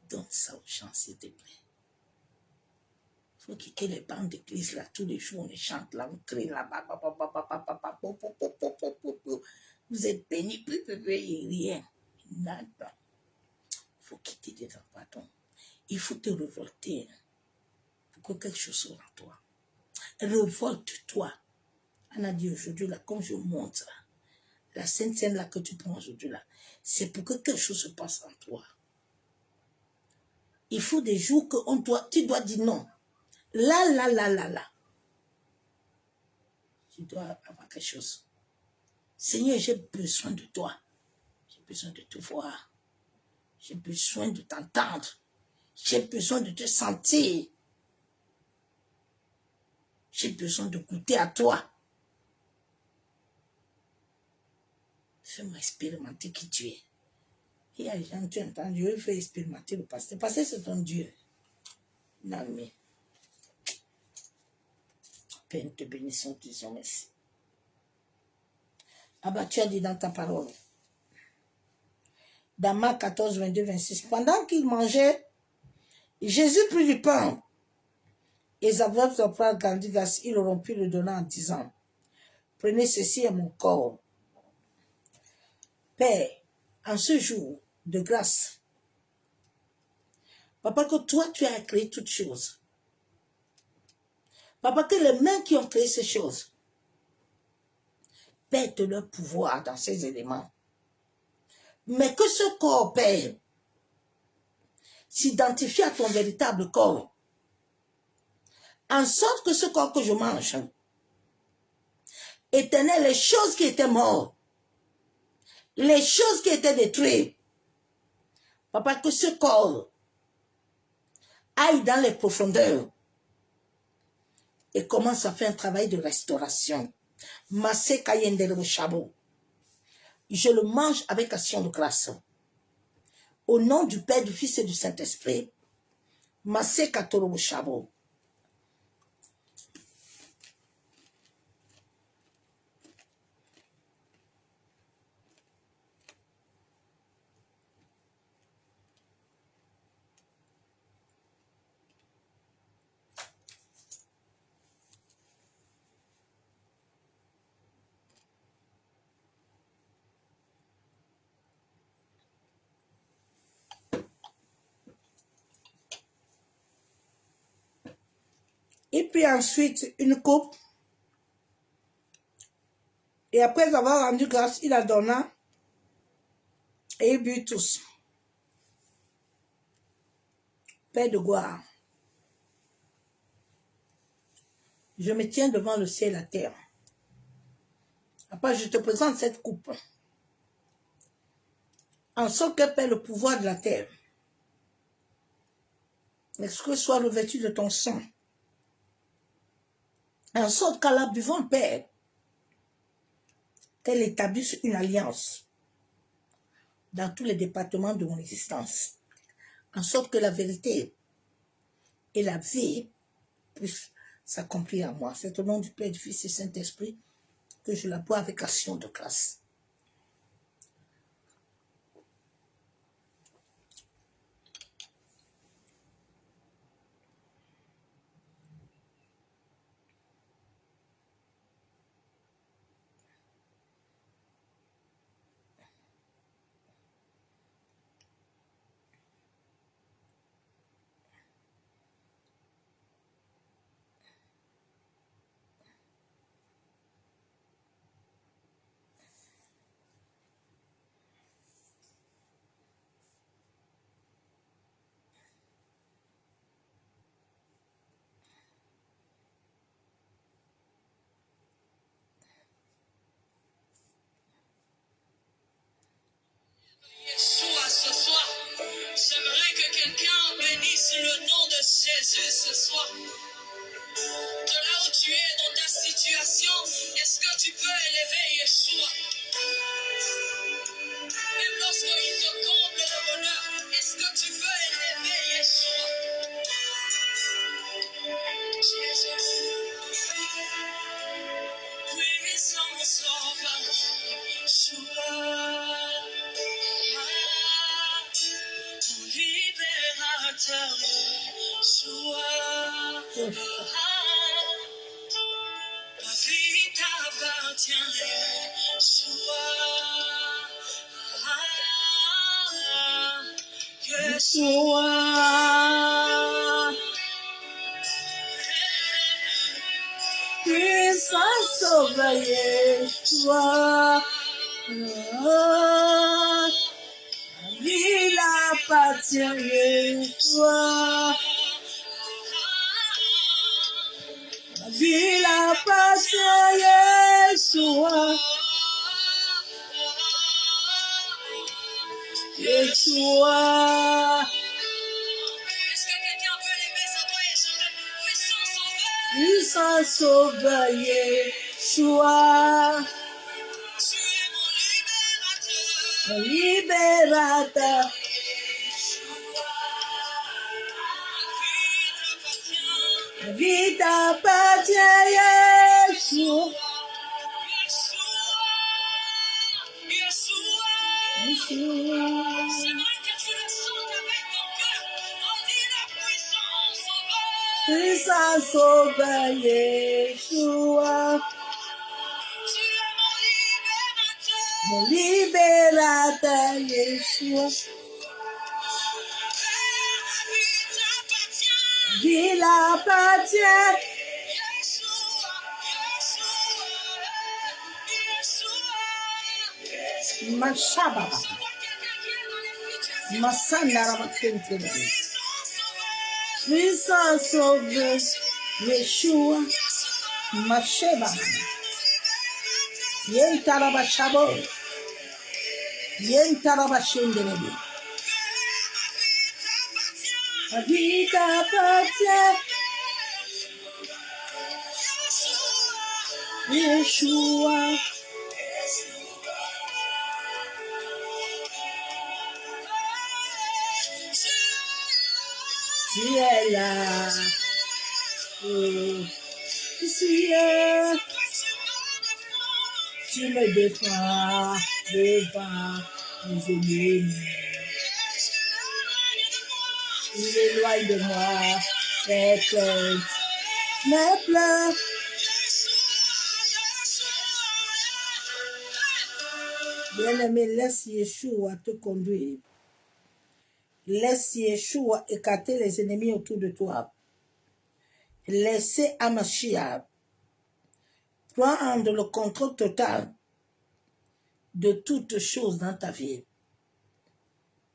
Donne ça aux gens, s'il te plaît. Il faut quitter les bancs d'église, là, tous les jours, on chante, là, on crie, là, vous êtes bénis, rien. Nada. Il faut quitter des pardon. Il faut te révolter pour que quelque chose soit en toi. Révolte-toi. On a dit aujourd'hui, là, comme je montre, là, la sainte scène là que tu prends aujourd'hui, là, c'est pour que quelque chose se passe en toi. Il faut des jours que tu dois dire non. Là. Tu dois avoir quelque chose. Seigneur, j'ai besoin de toi. J'ai besoin de te voir. J'ai besoin de t'entendre. J'ai besoin de te sentir. J'ai besoin de goûter à toi. Fais-moi expérimenter qui tu es. Et les gens, tu entends, Dieu fait expérimenter le pasteur. Le pasteur, c'est ton Dieu. Non, mais. Père, nous te bénissons, te disons merci. Ah bah, tu as dit dans ta parole. Dans Marc 14, 22, 26. Pendant qu'il mangeait, Jésus prit du pain. Et les aveugles son frère Gandigas, ils auront pu le donner en disant, prenez ceci à mon corps. Père, en ce jour de grâce, Papa, que toi, tu as créé toutes choses. Papa, que les mains qui ont créé ces choses perdent leur pouvoir dans ces éléments. Mais que ce corps, Père, s'identifie à ton véritable corps. En sorte que ce corps que je mange, éternel, les choses qui étaient mortes, les choses qui étaient détruites, Papa, que ce corps aille dans les profondeurs et commence à faire un travail de restauration. Massé Kayendele Chabo. Je le mange avec action de grâce. Au nom du Père, du Fils et du Saint-Esprit. Massé Katoro Chabo. Et puis ensuite, une coupe. Et après avoir rendu grâce, il la donna. Et ils but tous. Père de gloire. Je me tiens devant le ciel et la terre. Après, je te présente cette coupe. En sorte qu'elle perd le pouvoir de la terre. L'esprit soit revêtu de ton sang. En sorte qu'à la buvant, Père, qu'elle établisse une alliance dans tous les départements de mon existence. En sorte que la vérité et la vie puissent s'accomplir en moi. C'est au nom du Père, du Fils et du Saint-Esprit que je la bois avec action de grâce.
Jésus ce soir. De là où tu es dans ta situation, est-ce que tu peux élever Yeshua? Même lorsqu'il te comble le bonheur, est-ce que tu peux élever Yeshua? Jésus, puissance sauvage, Yeshua, mon libérateur, Yeshua. Ma vie t'appartient, Yeshua. Yeshua.
Puissance sauveur, Yeshua. Il appartient, Yeshua. Il appartient, Yeshua. Yeshua.
Est-ce que quelqu'un peut lever sa voix et chanter
Puissance sauveur, Yeshua.
Tu es mon libérateur.
Mon libérateur. La vie t'appartient, Yeshua. Yeshua.
J'aimerais que tu le chantes avec ton cœur. On dit la puissance sauveur.
Puissance sauveur, Yeshua.
Tu es mon libérateur.
Mon libérateur, Yeshua. Il appartient. Mashaba. Masanda Ramakente. Puissance sauveur, Yeshua. Masheba. Yentarabashabo. Yentarabashenderebi. La vie t'appartient, Yeshua. Tu es là. Oh, tu es là. Tu me défends devant mes ennemis. Il éloigne de moi mes craintes, mes pleurs. Bien-aimé, laisse Yeshua te conduire. Laisse Yeshua écarter les ennemis autour de toi. Laissez Hamashiach prendre le contrôle total de toutes choses dans ta vie.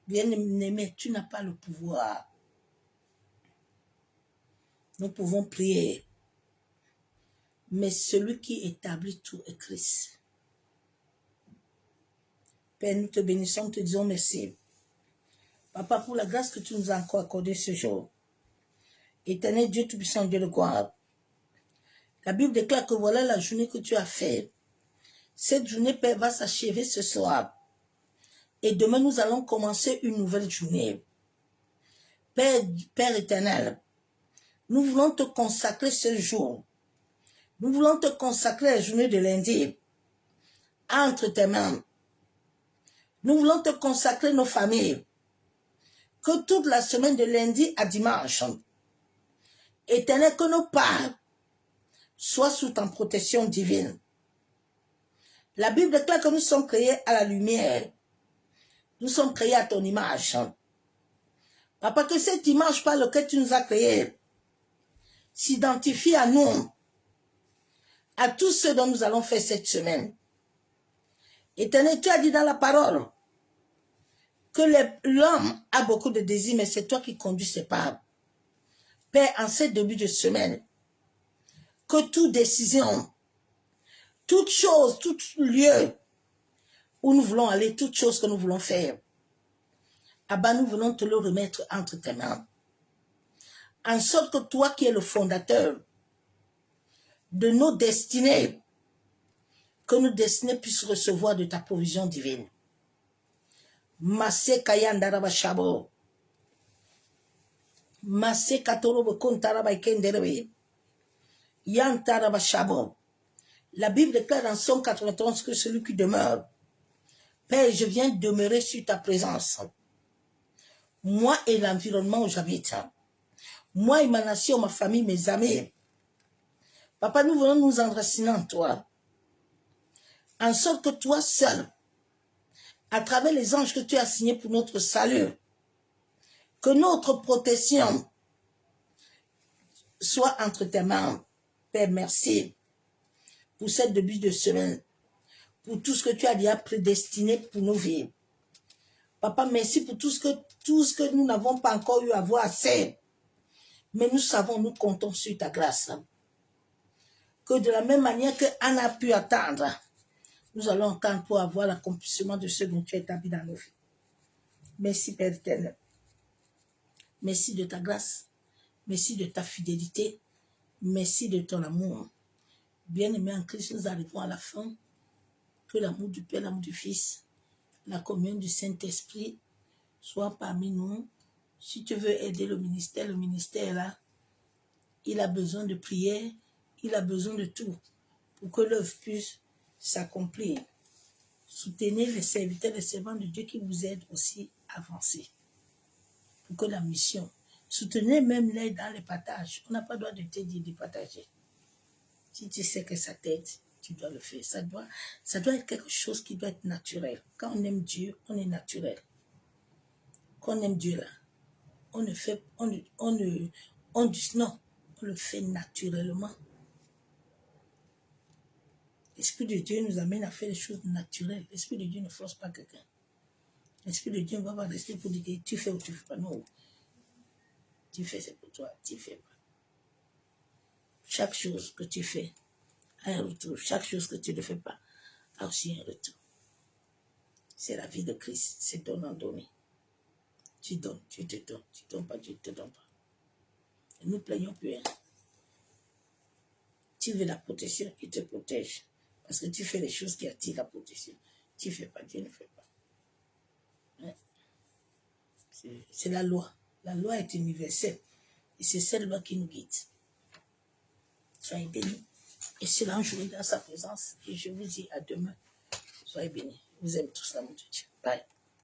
Bien-aimé, tu n'as pas le pouvoir. Nous pouvons prier, mais celui qui établit tout est Christ. Père, nous te bénissons, te disons merci. Papa, pour la grâce que tu nous as encore accordée ce jour. Éternel Dieu Tout-Puissant, Dieu de gloire. La Bible déclare que voilà la journée que tu as faite. Cette journée, Père, va s'achever ce soir. Et demain, nous allons commencer une nouvelle journée. Père éternel, nous voulons te consacrer ce jour. Nous voulons te consacrer la journée de lundi entre tes mains. Nous voulons te consacrer nos familles. Que toute la semaine de lundi à dimanche, Éternel, que nos pas soient sous ta protection divine. La Bible déclare que nous sommes créés à la lumière. Nous sommes créés à ton image. Papa, que cette image par laquelle tu nous as créés s'identifie à nous, à tous ceux dont nous allons faire cette semaine. Éternel, tu as dit dans la parole que l'homme a beaucoup de désirs, mais c'est toi qui conduis ses pas. Père, en ce début de semaine, que toute décision, toute chose, tout lieu où nous voulons aller, toute chose que nous voulons faire, Abba, nous voulons te le remettre entre tes mains. En sorte que toi qui es le fondateur de nos destinées, que nos destinées puissent recevoir de ta provision divine. Masé kayandaraba shabo. Masé katorobo kontaraba ikenderebe. Yantaraba shabo. La Bible déclare dans Somme 91 que celui qui demeure, Père, je viens demeurer sur ta présence. Moi et l'environnement où j'habite. Moi et ma nation, ma famille, mes amis. Papa, nous venons nous enraciner en toi. En sorte que toi seul, à travers les anges que tu as signés pour notre salut, que notre protection soit entre tes mains. Père, merci pour cette début de semaine, pour tout ce que tu as déjà prédestiné pour nos vies. Papa, merci pour tout ce que nous n'avons pas encore eu à voir assez. Mais nous savons, nous comptons sur ta grâce. Que de la même manière que Anna a pu attendre, nous allons attendre pour avoir l'accomplissement de ce dont tu as établi dans nos vies. Merci, Père éternel. Merci de ta grâce. Merci de ta fidélité. Merci de ton amour. Bien-aimés en Christ, nous arrivons à la fin. Que l'amour du Père, l'amour du Fils, la communion du Saint-Esprit soit parmi nous. Si tu veux aider le ministère est là. Il a besoin de prière, il a besoin de tout pour que l'œuvre puisse s'accomplir. Soutenez les serviteurs, les servants de Dieu qui vous aident aussi à avancer. Pour que la mission, soutenez même l'aide dans les partages. On n'a pas le droit de te dire de partager. Si tu sais que ça t'aide, tu dois le faire. Ça doit être quelque chose qui doit être naturel. Quand on aime Dieu, on est naturel. Quand on aime Dieu là, on ne fait, on dit non, on le fait naturellement. L'Esprit de Dieu nous amène à faire les choses naturelles. L'Esprit de Dieu ne force pas quelqu'un. L'Esprit de Dieu ne va pas rester pour dire que tu fais ou tu ne fais pas. Non. Tu fais, c'est pour toi. Tu ne fais pas. Chaque chose que tu fais a un retour. Chaque chose que tu ne fais pas a aussi un retour. C'est la vie de Christ. C'est donnant. Tu donnes, tu te donnes. Tu ne donnes pas, tu ne te donnes pas. Et nous plaignons plus rien. Tu veux la protection, il te protège. Parce que tu fais les choses qui attirent la protection. Tu ne fais pas, Dieu ne fait pas. Hein? C'est la loi. La loi est universelle. Et c'est cette loi qui nous guide. Soyez bénis. Et c'est là un jour dans sa présence. Et je vous dis à demain. Soyez bénis. Je vous aime tous, l'amour de Dieu. Bye.